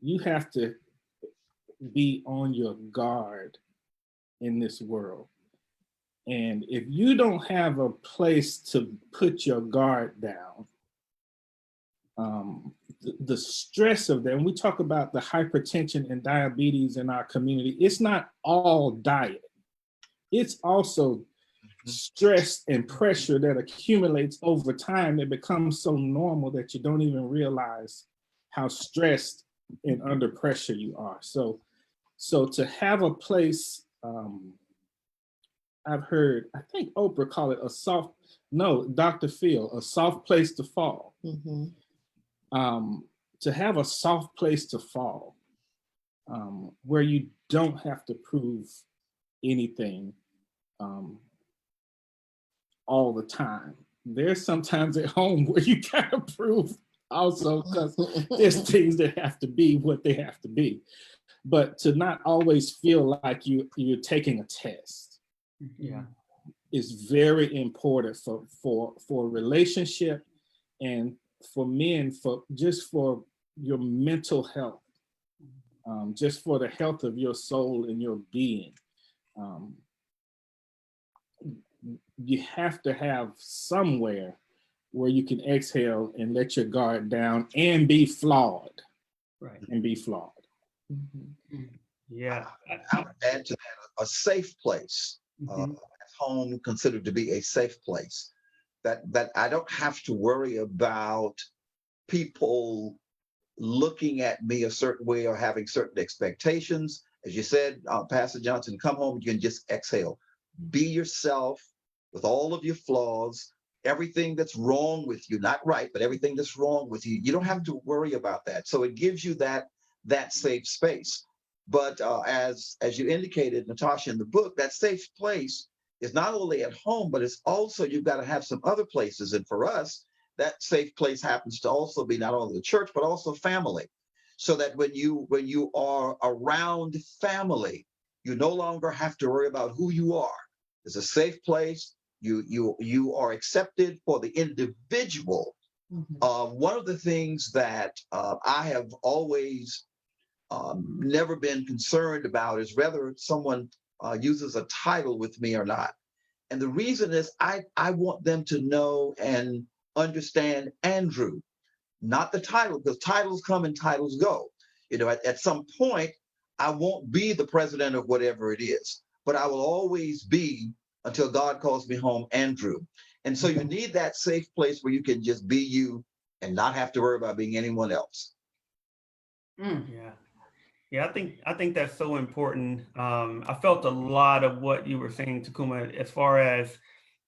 You have to be on your guard in this world. And if you don't have a place to put your guard down, the stress of that, and we talk about the hypertension and diabetes in our community, it's not all diet. It's also stress and pressure that accumulates over time that becomes so normal that you don't even realize how stressed and under pressure you are. So to have a place, I've heard, I think Oprah call it Dr. Phil, a soft place to fall. To have a soft place to fall, where you don't have to prove anything all the time. There's sometimes at home where you gotta prove also, because there's things that have to be what they have to be. But to not always feel like you're taking a test, is very important for a relationship, and for men, for your mental health, just for the health of your soul and your being. You have to have somewhere where you can exhale and let your guard down and be flawed. Right. And be flawed. Yeah. I would add to that a safe place. Home considered to be a safe place. That I don't have to worry about people looking at me a certain way or having certain expectations. As you said, Pastor Johnson, come home, you can just exhale. Be yourself with all of your flaws, everything that's wrong with you, not right, but everything that's wrong with you. You don't have to worry about that. So it gives you that safe space. But as you indicated, Natasha, in the book, that safe place is not only at home, but it's also, you've got to have some other places. And for us, that safe place happens to also be not only the church, but also family. So that when you are around family, you no longer have to worry about who you are. It's a safe place. You are accepted for the individual. One of the things that I have always never been concerned about is whether someone uses a title with me or not. And the reason is I want them to know and understand Andrew, not the title, because titles come and titles go. You know, at some point, I won't be the president of whatever it is, but I will always be, until God calls me home, Andrew. And so you need that safe place where you can just be you and not have to worry about being anyone else. Yeah, I think that's so important. I felt a lot of what you were saying, Takuma, as far as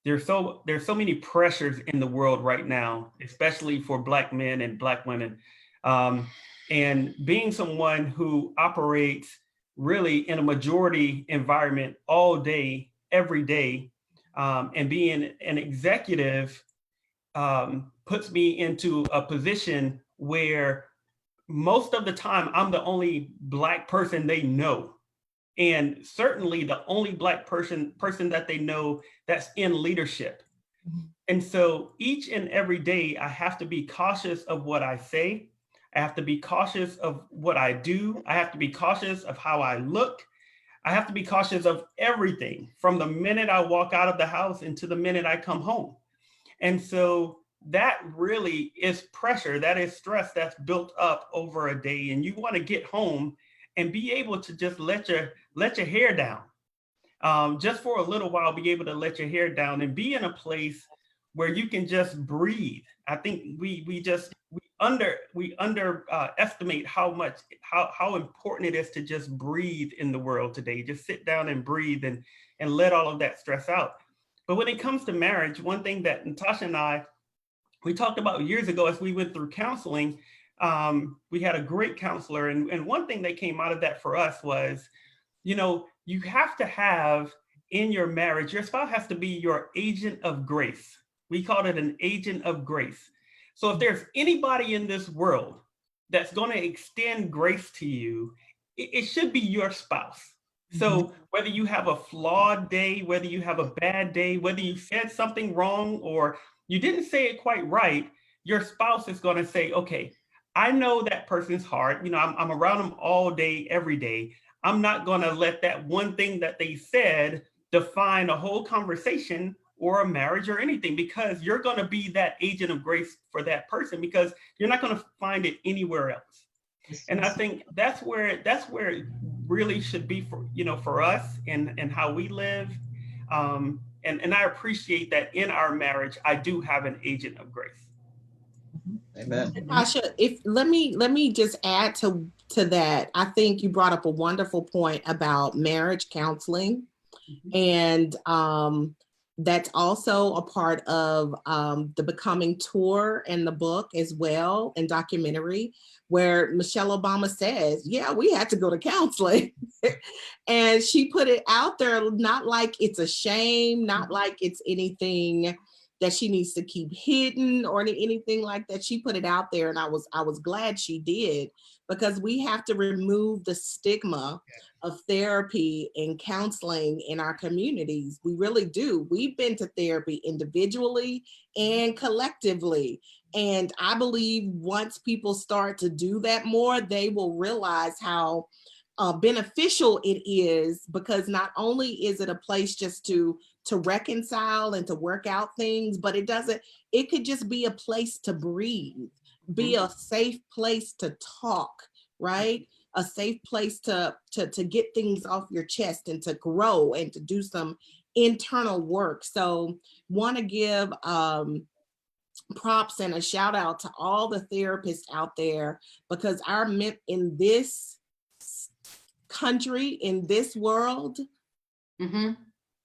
there's so many pressures in the world right now, especially for Black men and Black women. And being someone who operates really in a majority environment all day, every day, and being an executive puts me into a position where most of the time I'm the only Black person they know. And certainly the only Black person that they know that's in leadership. And so each and every day I have to be cautious of what I say. I have to be cautious of what I do. I have to be cautious of how I look. I have to be cautious of everything from the minute I walk out of the house into the minute I come home. And so that really is pressure, that is stress that's built up over a day. And you want to get home and be able to just let your hair down. Just for a little while, be able to let your hair down and be in a place where you can just breathe. I think we underestimate how important it is to just breathe in the world today. Just sit down and breathe and let all of that stress out. But when it comes to marriage, one thing that Natasha and we talked about years ago as we went through counseling, we had a great counselor. And one thing that came out of that for us was, you have to have in your marriage, your spouse has to be your agent of grace. We called it an agent of grace. So if there's anybody in this world that's going to extend grace to you, it should be your spouse. So whether you have a flawed day, whether you have a bad day, whether you said something wrong or you didn't say it quite right, your spouse is going to say, okay, I know that person's heart. I'm around them all day, every day. I'm not going to let that one thing that they said define a whole conversation or a marriage or anything, because you're going to be that agent of grace for that person, because you're not going to find it anywhere else. And I think that's where it really should be for us and how we live. And I appreciate that in our marriage, I do have an agent of grace. Amen. Natasha, let me just add to that. I think you brought up a wonderful point about marriage counseling, and that's also a part of the Becoming tour and the book as well, and documentary, where Michelle Obama says, yeah, we had to go to counseling. And she put it out there, not like it's a shame, not like it's anything that she needs to keep hidden or anything like that. She put it out there, and I was glad she did, because we have to remove the stigma of therapy and counseling in our communities. We really do. We've been to therapy individually and collectively. And I believe once people start to do that more, they will realize how beneficial it is, because not only is it a place just to reconcile and to work out things, but it could just be a place to breathe, be a safe place to talk, right? A safe place to get things off your chest and to grow and to do some internal work. So want to give props and a shout out to all the therapists out there, because in this country, in this world,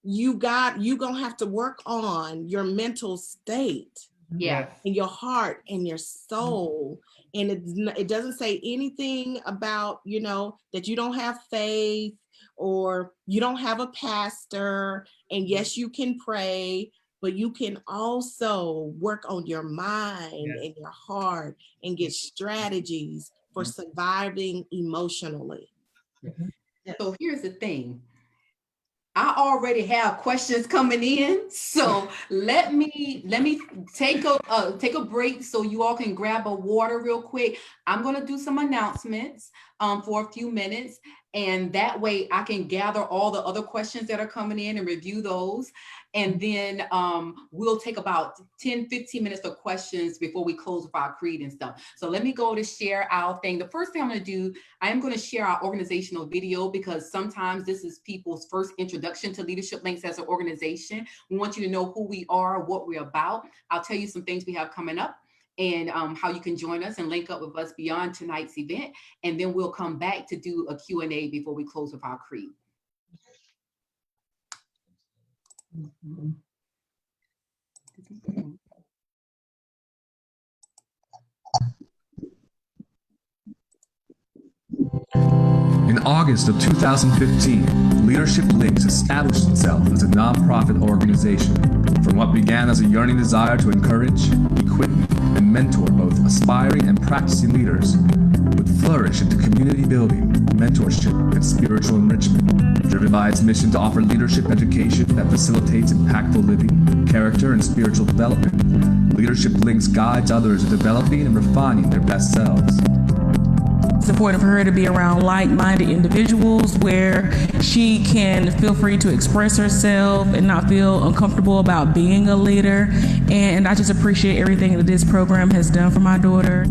you're gonna have to work on your mental state. Yeah. In your heart and your soul. And it doesn't say anything about, you know, that you don't have faith or you don't have a pastor. And yes, you can pray, but you can also work on your mind and your heart and get strategies for surviving emotionally. So here's the thing. I already have questions coming in, so let me take a break so you all can grab a water real quick. I'm gonna do some announcements for a few minutes, and that way I can gather all the other questions that are coming in and review those. And then we'll take about 10-15 minutes for questions before we close with our creed and stuff. So let me go to share our thing. The first thing I'm going to do, I am going to share our organizational video, because sometimes this is people's first introduction to Leadership Links as an organization. We want you to know who we are, what we're about. I'll tell you some things we have coming up and how you can join us and link up with us beyond tonight's event. And then we'll come back to do a Q&A before we close with our creed. In August of 2015, Leadership Links established itself as a nonprofit organization. From what began as a yearning desire to encourage, equip, and mentor both aspiring and practicing leaders, would flourish into community building, mentorship, and spiritual enrichment, driven by its mission to offer leadership education that facilitates impactful living, character, and spiritual development. Leadership Links guides others in developing and refining their best selves. It's important for her to be around like-minded individuals where she can feel free to express herself and not feel uncomfortable about being a leader. And I just appreciate everything that this program has done for my daughter.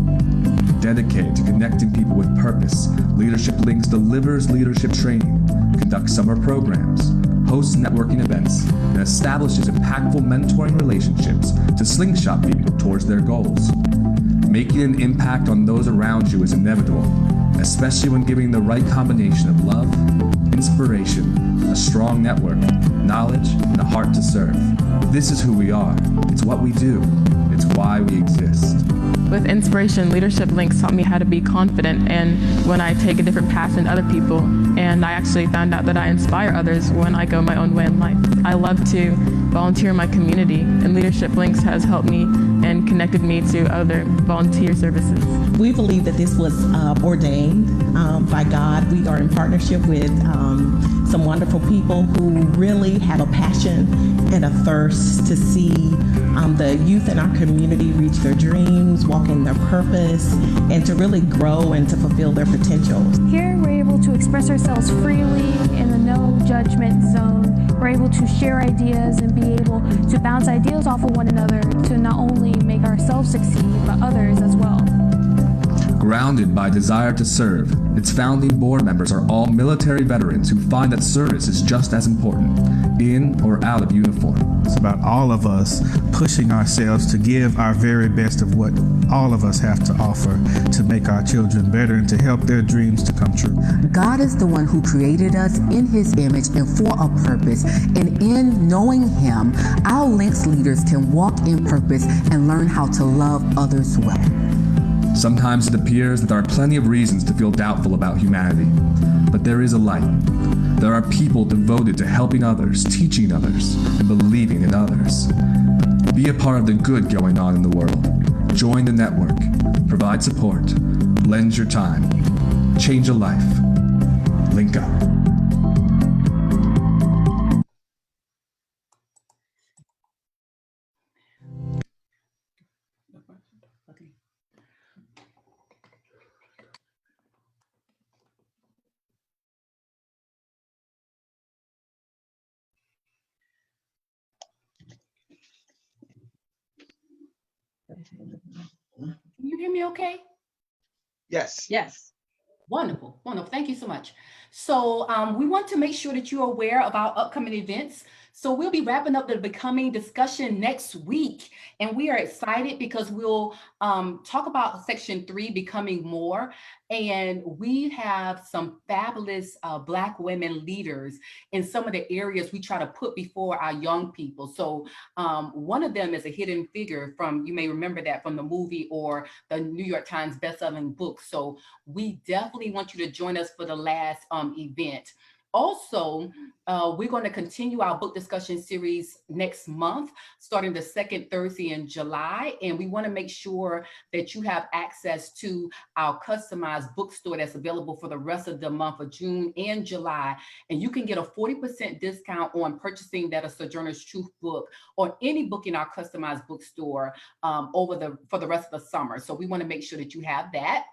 Dedicated to connecting people with purpose, Leadership Links delivers leadership training, conducts summer programs, hosts networking events, and establishes impactful mentoring relationships to slingshot people towards their goals. Making an impact on those around you is inevitable, especially when giving the right combination of love, inspiration, a strong network, knowledge, and a heart to serve. This is who we are. It's what we do. It's why we exist. With inspiration, Leadership Links taught me how to be confident and when I take a different path than other people. And I actually found out that I inspire others when I go my own way in life. I love to volunteer in my community, and Leadership Links has helped me and connected me to other volunteer services. We believe that this was ordained by God. We are in partnership with some wonderful people who really have a passion and a thirst to see the youth in our community reach their dreams, walk in their purpose, and to really grow and to fulfill their potentials. Here we're able to express ourselves freely in the no judgment zone. We're able to share ideas and be able to bounce ideas off of one another to not only make ourselves succeed, but others as well. Grounded by desire to serve, its founding board members are all military veterans who find that service is just as important, in or out of uniform. It's about all of us pushing ourselves to give our very best of what all of us have to offer to make our children better and to help their dreams to come true. God is the one who created us in his image and for a purpose. And in knowing him, our Links leaders can walk in purpose and learn how to love others well. Sometimes it appears that there are plenty of reasons to feel doubtful about humanity, but there is a light. There are people devoted to helping others, teaching others, and believing in others. Be a part of the good going on in the world. Join the network. Provide support. Lend your time. Change a life. Link up. Can you hear me okay? Yes. Yes. Wonderful, wonderful. Thank you so much. So we want to make sure that you're aware of our upcoming events. So we'll be wrapping up the Becoming discussion next week. And we are excited because we'll talk about section 3, Becoming More. And we have some fabulous Black women leaders in some of the areas we try to put before our young people. So one of them is a hidden figure from, you may remember that from the movie or the New York Times bestselling book. So we definitely want you to join us for the last event. Also, we're going to continue our book discussion series next month, starting the second Thursday in July. And we want to make sure that you have access to our customized bookstore that's available for the rest of the month of June and July. And you can get a 40% discount on purchasing that A Sojourner's Truth book or any book in our customized bookstore for the rest of the summer. So we want to make sure that you have that.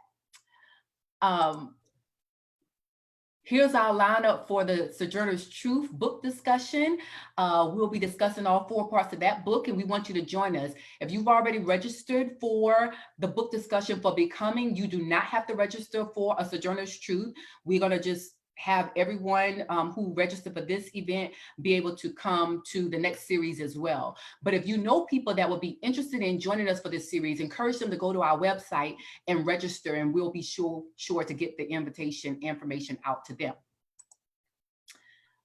Here's our lineup for the Sojourner's Truth book discussion. We'll be discussing all 4 parts of that book, and we want you to join us. If you've already registered for the book discussion for Becoming, you do not have to register for A Sojourner's Truth. We're going to just have everyone who registered for this event be able to come to the next series as well. But if you know people that will be interested in joining us for this series, encourage them to go to our website and register, and we'll be sure to get the invitation information out to them.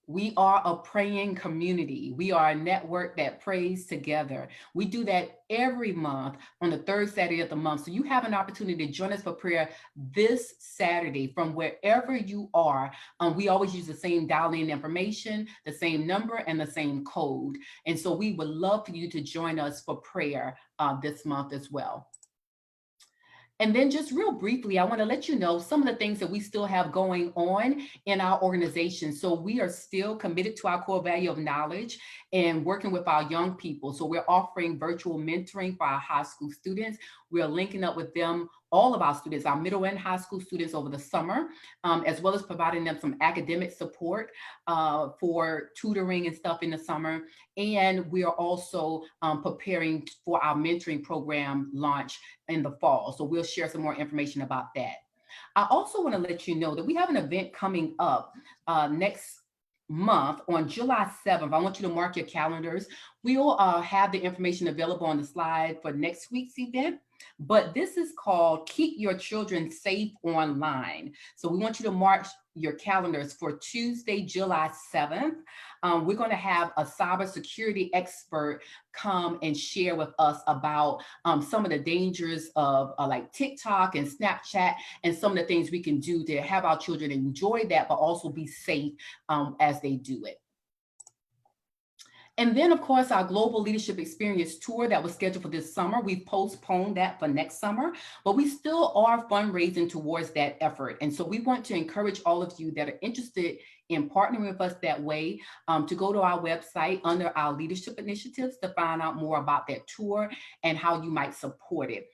We are a praying community. We are a network that prays together. We do that every month on the 3rd Saturday of the month. So you have an opportunity to join us for prayer this Saturday from wherever you are. We always use the same dial-in information, the same number, and the same code. And so we would love for you to join us for prayer this month as well. And then just real briefly, I want to let you know some of the things that we still have going on in our organization. So we are still committed to our core value of knowledge and working with our young people. So we're offering virtual mentoring for our high school students. We're linking up with them, all of our students, our middle and high school students over the summer, as well as providing them some academic support for tutoring and stuff in the summer. And we are also preparing for our mentoring program launch in the fall. So we'll share some more information about that. I also want to let you know that we have an event coming up next month on July 7th. I want you to mark your calendars. We'll have the information available on the slide for next week's event. But this is called Keep Your Children Safe Online. So we want you to mark your calendars for Tuesday, July 7th. We're going to have a cybersecurity expert come and share with us about some of the dangers of like TikTok and Snapchat and some of the things we can do to have our children enjoy that, but also be safe as they do it. And then, of course, our Global Leadership Experience Tour that was scheduled for this summer, we've postponed that for next summer, but we still are fundraising towards that effort. And so we want to encourage all of you that are interested in partnering with us that way to go to our website under our leadership initiatives to find out more about that tour and how you might support it.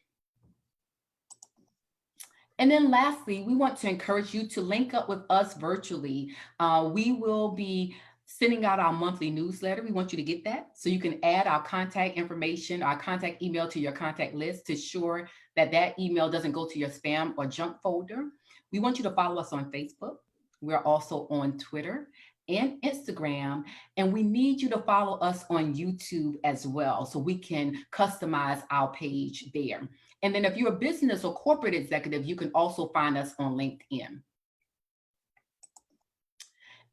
And then lastly, we want to encourage you to link up with us virtually. We will be sending out our monthly newsletter. We want you to get that so you can add our contact information, our contact email to your contact list to ensure that that email doesn't go to your spam or junk folder. We want you to follow us on Facebook. We're also on Twitter and Instagram, and we need you to follow us on YouTube as well so we can customize our page there. And then if you're a business or corporate executive, you can also find us on LinkedIn.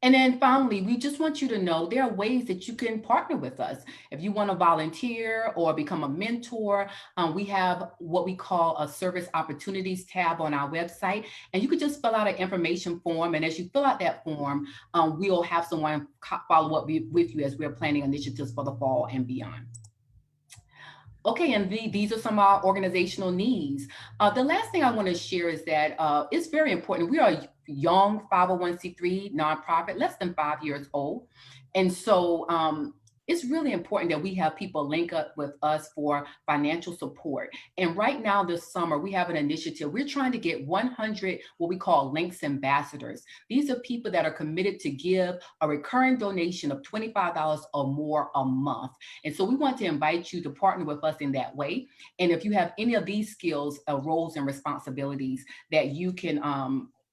And then finally, we just want you to know there are ways that you can partner with us. If you want to volunteer or become a mentor, we have what we call a service opportunities tab on our website. And you can just fill out an information form. And as you fill out that form, we'll have someone follow up with you as we're planning initiatives for the fall and beyond. Okay, and these are some of our organizational needs. The last thing I want to share is that it's very important. We are a young 501c3 nonprofit, less than 5 years old. And so it's really important that we have people link up with us for financial support. And right now this summer, we have an initiative. We're trying to get 100 what we call Links ambassadors. These are people that are committed to give a recurring donation of $25 or more a month. And so we want to invite you to partner with us in that way. And if you have any of these skills, roles, and responsibilities that you can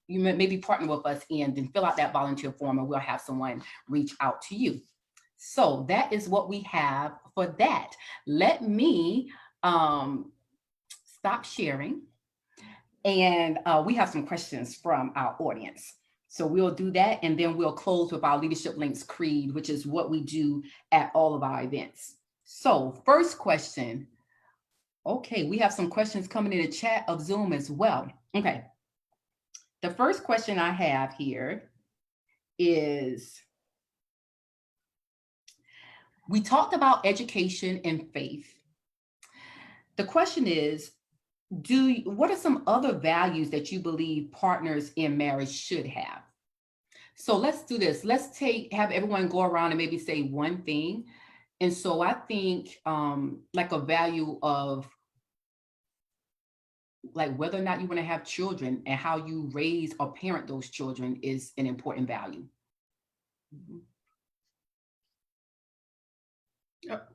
you maybe partner with us in, then fill out that volunteer form and we'll have someone reach out to you. So that is what we have for that. Let me stop sharing. And we have some questions from our audience. So we'll do that, and then we'll close with our Leadership Links Creed, which is what we do at all of our events. So first question. Okay, we have some questions coming in the chat of Zoom as well. Okay. The first question I have here is, we talked about education and faith. The question is, what are some other values that you believe partners in marriage should have? So let's do this. Let's have everyone go around and maybe say one thing. And so I think like a value of like whether or not you want to have children and how you raise or parent those children is an important value. Yep.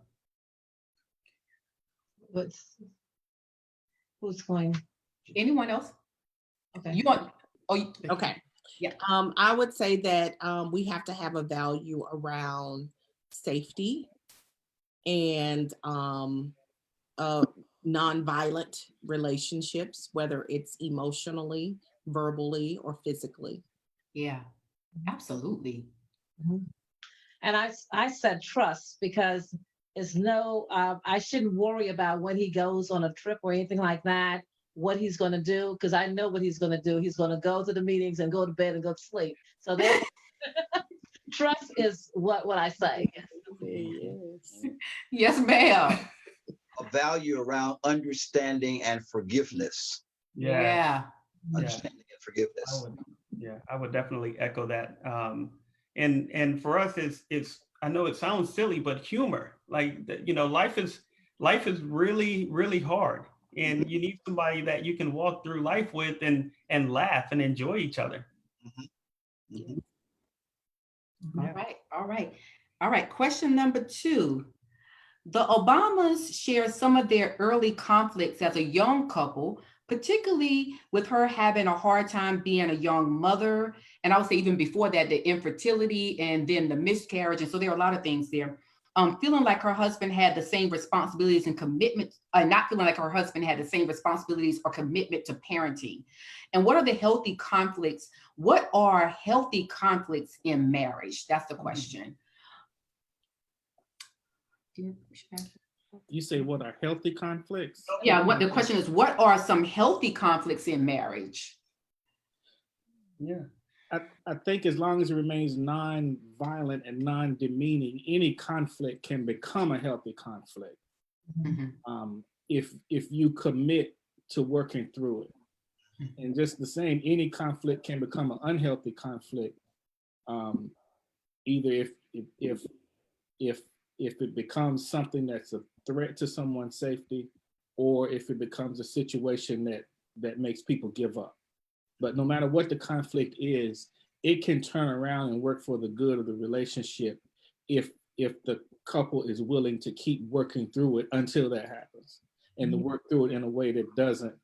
Who's going? Anyone else? Okay. You want? Okay. Yeah. I would say that we have to have a value around safety and nonviolent relationships, whether it's emotionally, verbally, or physically. Yeah, absolutely. Mm-hmm. And I said trust, because it's I shouldn't worry about when he goes on a trip or anything like that, what he's going to do, because I know what he's going to do. He's going to go to the meetings and go to bed and go to sleep. So that trust is what I say. Yes, ma'am. A value around understanding and forgiveness. Yeah. Understanding and forgiveness. I would definitely echo that. And for us, it's I know it sounds silly, but humor. Like, you know, life is really, really hard, and you need somebody that you can walk through life with and laugh and enjoy each other. Mm-hmm. All right. Question number 2. The Obamas share some of their early conflicts as a young couple, particularly with her having a hard time being a young mother. And I would say even before that, the infertility and then the miscarriage. And so there are a lot of things there. Feeling like her husband had the same responsibilities and commitment, not feeling like her husband had the same responsibilities or commitment to parenting. And what are the healthy conflicts? What are healthy conflicts in marriage? That's the question. You say what are healthy conflicts? Yeah, what the question is, what are some healthy conflicts in marriage? Yeah. I think as long as it remains non-violent and non-demeaning, any conflict can become a healthy conflict. Mm-hmm. If you commit to working through it. And just the same, any conflict can become an unhealthy conflict. Either if it becomes something that's a threat to someone's safety, or if it becomes a situation that makes people give up. But no matter what the conflict is, it can turn around and work for the good of the relationship if the couple is willing to keep working through it until that happens, and to work through it in a way that doesn't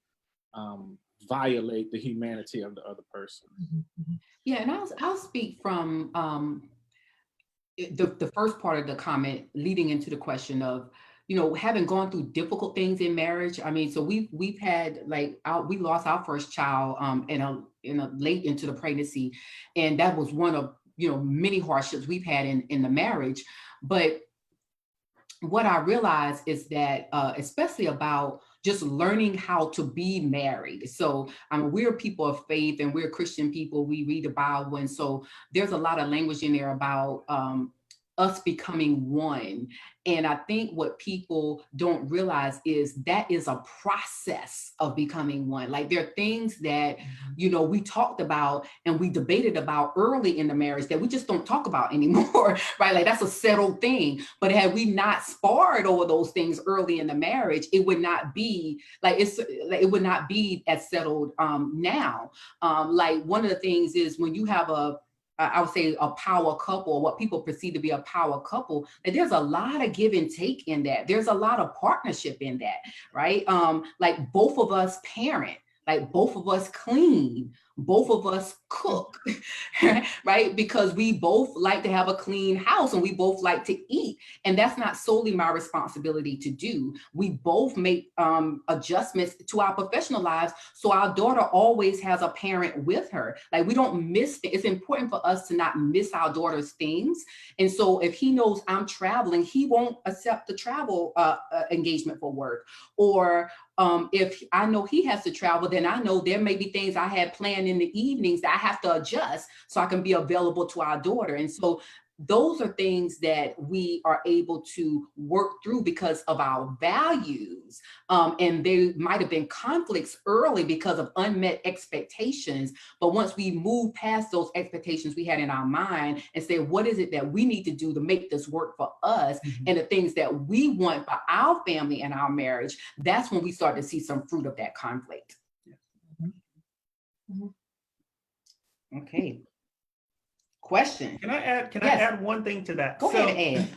violate the humanity of the other person. Yeah, and I'll speak from the first part of the comment leading into the question of, you know, having gone through difficult things in marriage. I mean, so we've had we lost our first child in a late into the pregnancy, and that was one of, you know, many hardships we've had in the marriage. But what I realized is that especially about just learning how to be married. So we're people of faith and we're Christian people. We read the Bible, and so there's a lot of language in there about us becoming one. And I think what people don't realize is that is a process of becoming one. Like, there are things that, you know, we talked about and we debated about early in the marriage that we just don't talk about anymore, right? Like, that's a settled thing. But had we not sparred over those things early in the marriage, it would not be it would not be as settled now. Like, one of the things is when you have I would say a power couple, or what people perceive to be a power couple, that there's a lot of give and take in that. There's a lot of partnership in that, right? Like, both of us parent, like both of us clean, both of us cook, right? Because we both like to have a clean house and we both like to eat. And that's not solely my responsibility to do. We both make adjustments to our professional lives. So our daughter always has a parent with her. Like we don't miss, it's important for us to not miss our daughter's things. And so if he knows I'm traveling, he won't accept the travel engagement for work. Or if I know he has to travel, then I know there may be things I had planned in the evenings that I have to adjust so I can be available to our daughter. And so those are things that we are able to work through because of our values. And there might have been conflicts early because of unmet expectations. But once we move past those expectations we had in our mind and say, what is it that we need to do to make this work for us? And the things that we want for our family and our marriage, that's when we start to see some fruit of that conflict. Okay. Question. Can I add? Can Yes. I add one thing to that? Go ahead and add.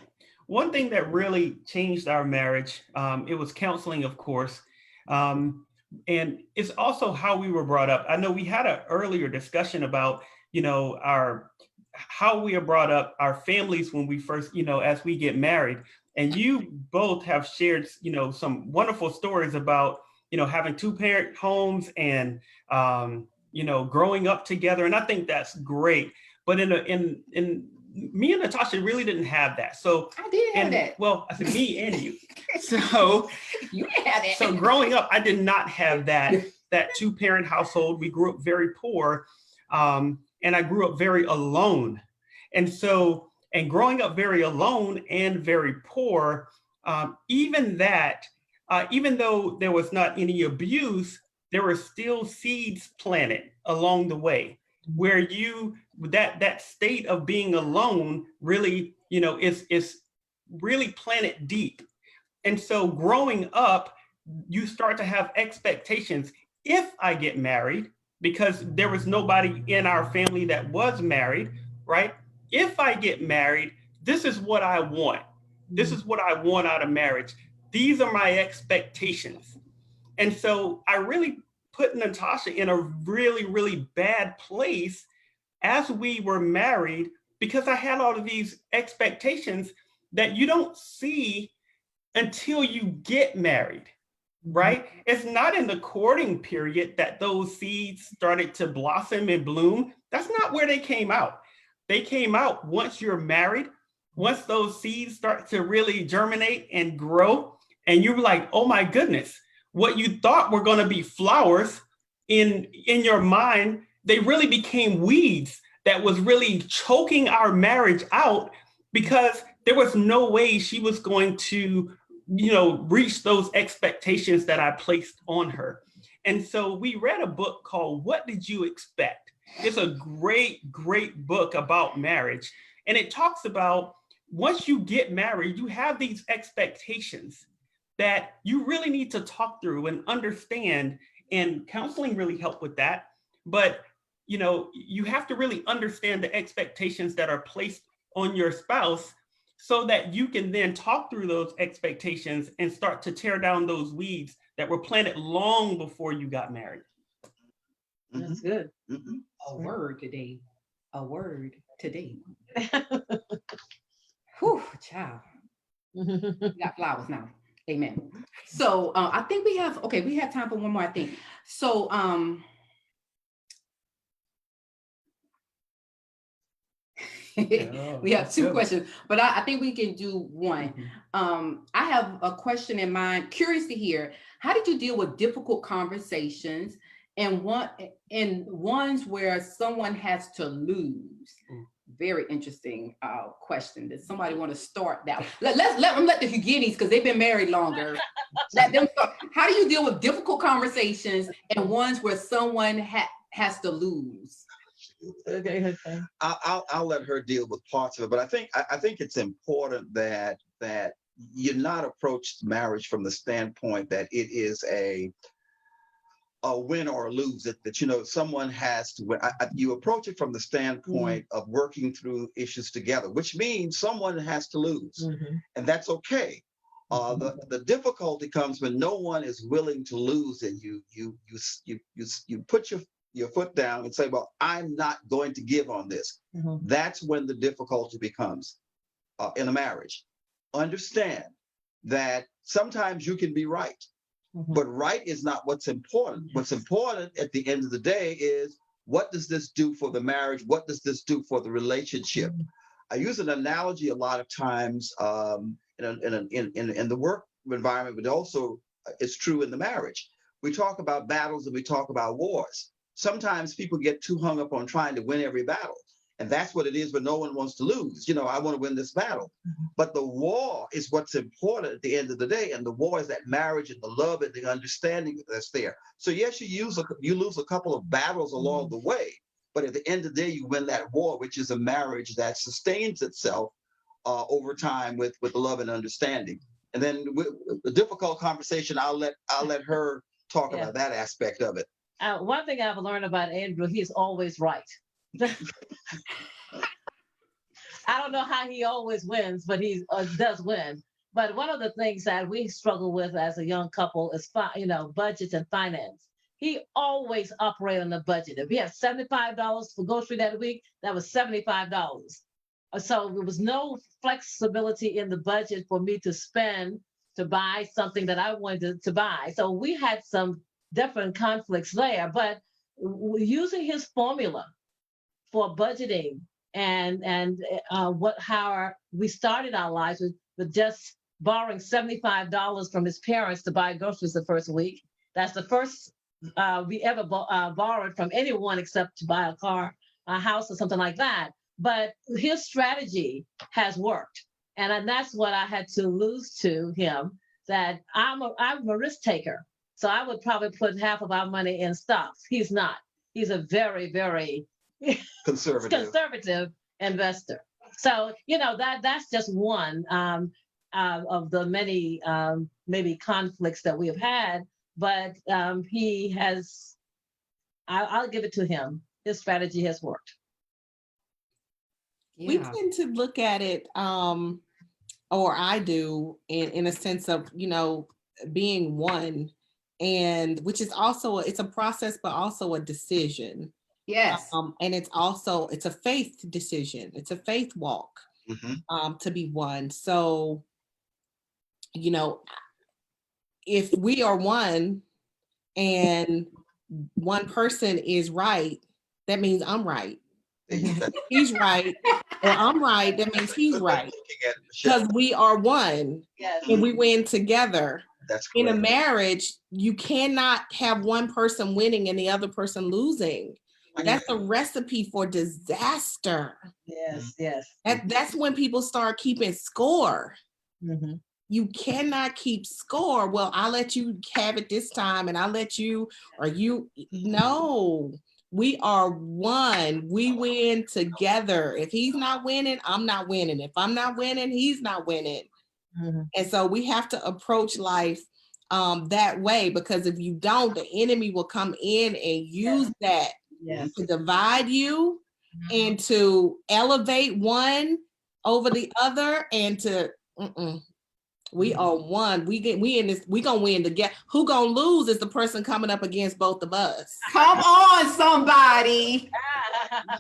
One thing that really changed our marriage, it was counseling, of course, and it's also how we were brought up. I know we had an earlier discussion about, you know, how we are brought up, our families when we first, you know, as we get married. And you both have shared, you know, some wonderful stories about, you know, having two-parent homes and, you know, growing up together. And I think that's great. But in me and Natasha really didn't have that. So I did have that. Well, I said me and you. So you had that. So growing up, I did not have that two-parent household. We grew up very poor, and I grew up very alone. And so, and growing up very alone and very poor, even though there was not any abuse, there were still seeds planted along the way where that state of being alone really, you know, is really planted deep. And so growing up, you start to have expectations. If I get married, because there was nobody in our family that was married, right? If I get married, this is what I want. This is what I want out of marriage. These are my expectations. And so I really put Natasha in a really, really bad place as we were married, because I had all of these expectations that you don't see until you get married, right? It's not in the courting period that those seeds started to blossom and bloom. That's not where they came out. They came out once you're married, once those seeds start to really germinate and grow, and you're like, oh my goodness, what you thought were going to be flowers in your mind, they really became weeds that was really choking our marriage out, because there was no way she was going to, you know, reach those expectations that I placed on her. And so we read a book called What Did You Expect? It's a great, great book about marriage. And it talks about once you get married, you have these expectations that you really need to talk through and understand. And counseling really helped with that. But, you know, you have to really understand the expectations that are placed on your spouse so that you can then talk through those expectations and start to tear down those weeds that were planted long before you got married. That's good. A word today. A word today. Whew, child. We got flowers now. Amen. So I think we have time for one more, I think. So we have two questions, but I think we can do one. I have a question in mind, curious to hear, how did you deal with difficult conversations and ones where someone has to lose? Very interesting question. Does somebody want to start that? Let the Huguenis, because they've been married longer. Let them start. How do you deal with difficult conversations and ones where someone has to lose? Okay. I'll let her deal with parts of it, but I think it's important that you not approach marriage from the standpoint that it is a win or lose, that you know someone has to win. You approach it from the standpoint of working through issues together, which means someone has to lose, and that's okay. The difficulty comes when no one is willing to lose, and you put your foot down and say, well, I'm not going to give on this. That's when the difficulty becomes in a marriage. Understand that sometimes you can be right, but right is not what's important. What's important at the end of the day is, what does this do for the marriage? What does this do for the relationship? I use an analogy a lot of times in the work environment, but also it's true in the marriage. We talk about battles and we talk about wars. Sometimes people get too hung up on trying to win every battle. And that's what it is, but no one wants to lose. I want to win this battle. But the war is what's important at the end of the day. And the war is that marriage and the love and the understanding that's there. So yes, you lose a couple of battles along the way, but at the end of the day, you win that war, which is a marriage that sustains itself over time with love and understanding. And then the difficult conversation, I'll let her talk about that aspect of it. One thing I've learned about Andrew, he's always right. I don't know how he always wins, but he does win. But one of the things that we struggle with as a young couple is, budgets and finance. He always operated on the budget. If he had $75 for grocery that week, that was $75. So there was no flexibility in the budget for me to spend to buy something that I wanted to buy. So we had some different conflicts there, but using his formula for budgeting and how we started our lives with just borrowing $75 from his parents to buy groceries the first week. That's the first we ever borrowed from anyone except to buy a car, a house, or something like that. But his strategy has worked, and that's what I had to lose to him. That I'm a risk taker, so I would probably put half of our money in stocks. He's not. He's a very, very conservative investor. So that's just one of the many maybe conflicts that we have had. But he has. I'll give it to him. His strategy has worked. We tend to look at it, or I do, in a sense of, being one, and which is also, it's a process, but also a decision. Yes. And it's a faith decision. It's a faith walk to be one. So, if we are one and one person is right, that means I'm right. If he's right or I'm right, that means he's right. Because we are one and we win together. That's in a marriage, you cannot have one person winning and the other person losing. That's a recipe for disaster. Yes. That's when people start keeping score. You cannot keep score. Well, I'll let you have it this time and I'll let you, no. We are one. We win together. If he's not winning, I'm not winning. If I'm not winning, he's not winning. And so we have to approach life that way, because if you don't, the enemy will come in and use that to divide you and to elevate one over the other and to we are one. We in this. We gonna win together. Who gonna lose is the person coming up against both of us. Come on, somebody.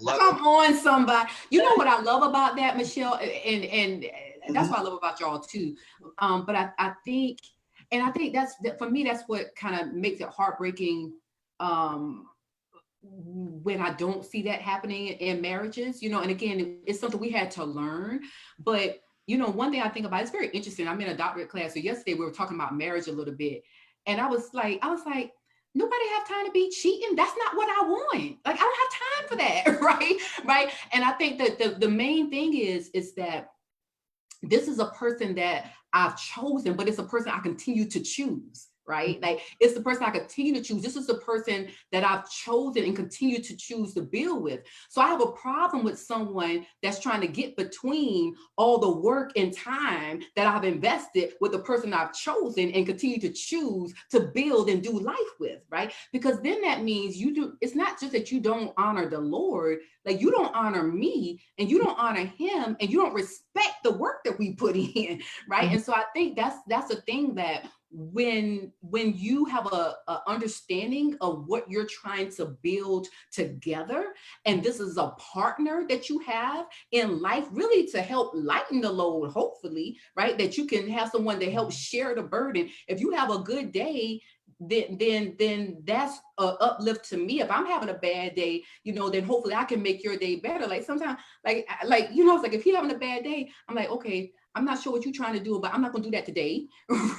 Come on, somebody. You know what I love about that, Michelle, and that's what I love about y'all too. But I think that's for me. That's what kind of makes it heartbreaking when I don't see that happening in marriages. And again, it's something we had to learn, but. One thing I think about, it's very interesting. I'm in a doctorate class. So yesterday we were talking about marriage a little bit. And I was like, nobody have time to be cheating. That's not what I want. Like, I don't have time for that. Right. And I think that the main thing is that this is a person that I've chosen, but it's a person I continue to choose. Right? Like, it's the person I continue to choose. This is the person that I've chosen and continue to choose to build with. So I have a problem with someone that's trying to get between all the work and time that I've invested with the person I've chosen and continue to choose to build and do life with, right? Because then that means it's not just that you don't honor the Lord, like you don't honor me and you don't honor him and you don't respect respect the work that we put in, right? And so I think that's a thing that when you have a understanding of what you're trying to build together, and this is a partner that you have in life, really to help lighten the load, hopefully, right? That you can have someone to help share the burden. If you have a good day, then that's an uplift to me. If I'm having a bad day, then hopefully I can make your day better. Like sometimes, like it's like if he's having a bad day, I'm like, okay, I'm not sure what you're trying to do, but I'm not gonna do that today,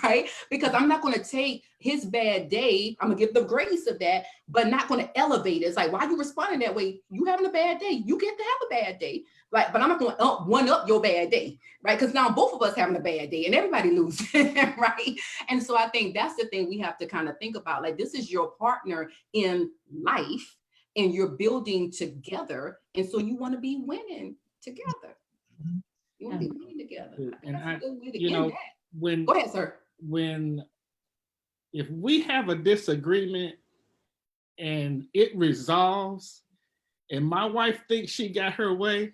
right? Because I'm not gonna take his bad day, I'm gonna give the grace of that, but not gonna elevate it. It's like, why are you responding that way? You having a bad day, you get to have a bad day, right? But I'm not gonna one up your bad day, right? Because now both of us having a bad day and everybody loses, right? And so I think that's the thing we have to kind of think about. Like, this is your partner in life and you're building together. And so you wanna be winning together. You want to be winning together. And That's a good way to you end know, that. Go ahead, sir. If we have a disagreement and it resolves, and my wife thinks she got her way,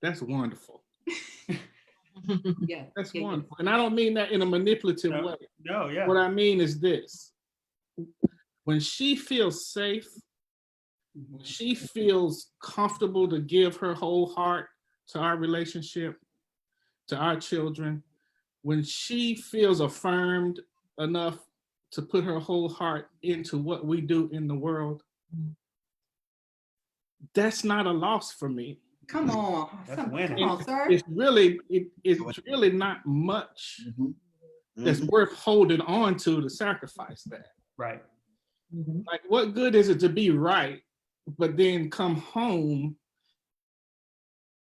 that's wonderful. Yeah, that's wonderful. And I don't mean that in a manipulative way. No, yeah. What I mean is this: when she feels safe, when she feels comfortable to give her whole heart to our relationship, to our children, when she feels affirmed enough to put her whole heart into what we do in the world, that's not a loss for me. Come on, come on, sir. It's really not much that's worth holding on to sacrifice that. Right. Like, what good is it to be right, but then come home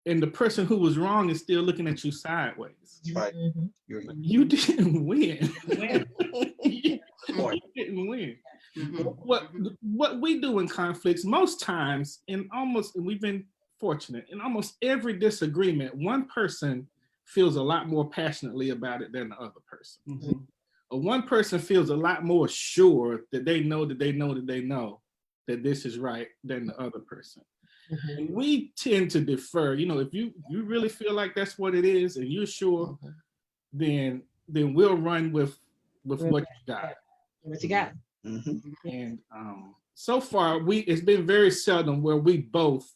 and the person who was wrong is still looking at you sideways? Right. You didn't win. You didn't win. What we do in conflicts, most times, and we've been fortunate, in almost every disagreement, one person feels a lot more passionately about it than the other person. Or one person feels a lot more sure that they know that this is right than the other person. And we tend to defer. If you really feel like that's what it is and you're sure, then we'll run with what you got. What you got? And so far, it's been very seldom where we both,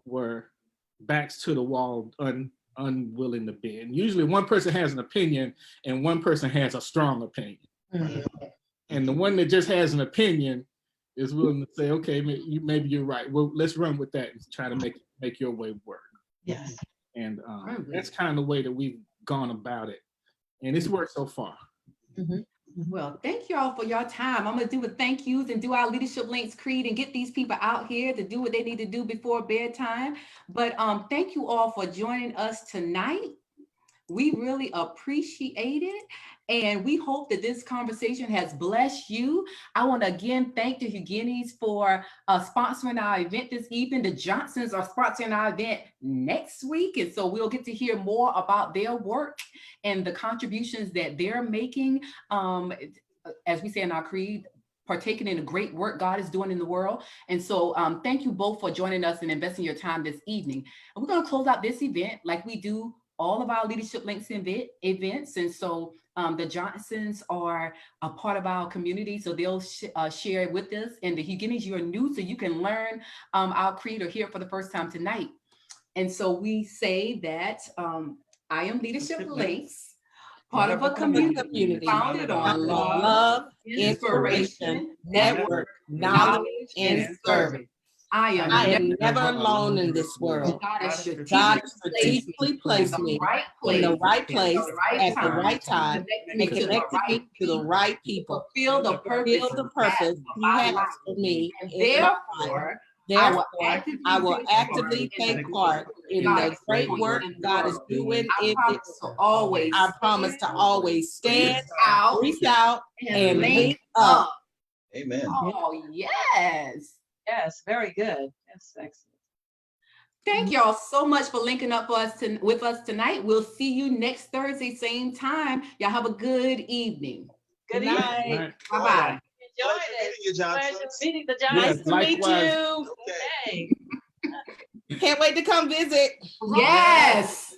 were backs to the wall, unwilling to bend. Usually one person has an opinion and one person has a strong opinion. And the one that just has an opinion is willing to say, okay, maybe you're right. Well, let's run with that and try to make your way work. Yes. And that's kind of the way that we've gone about it. And it's worked so far. Well, thank y'all for your time. I'm gonna do a thank yous and do our Leadership Links Creed and get these people out here to do what they need to do before bedtime. But thank you all for joining us tonight. We really appreciate it. And we hope that this conversation has blessed you. I want to again thank the Huguenis for sponsoring our event this evening. The Johnsons are sponsoring our event next week. And so we'll get to hear more about their work and the contributions that they're making. As we say in our creed, partaking in the great work God is doing in the world. And so thank you both for joining us and investing your time this evening. And we're going to close out this event like we do all of our Leadership Links events. And so the Johnsons are a part of our community, so they'll share it with us. And the Huguenis, you're new, so you can learn our creed or hear it for the first time tonight. And so we say that I am Leadership Links, part of a community founded on love, inspiration, network, knowledge, and service. I am never alone in this world. God strategically placed me in the right place at the right time and connected me to the right people. Fulfill the purpose He has for me. And therefore, I will actively take part in the great work God is doing in this. I promise to always stand out, reach out, and link up. Amen. Oh, yes. Yes, very good. That's excellent. Thank y'all so much for linking up with us tonight. We'll see you next Thursday, same time. Y'all have a good evening. Good night. Bye-bye. Enjoyed it. Pleasure meeting the Johnsons. Yes, Nice to meet likewise. you. Okay. Can't wait to come visit. Yes.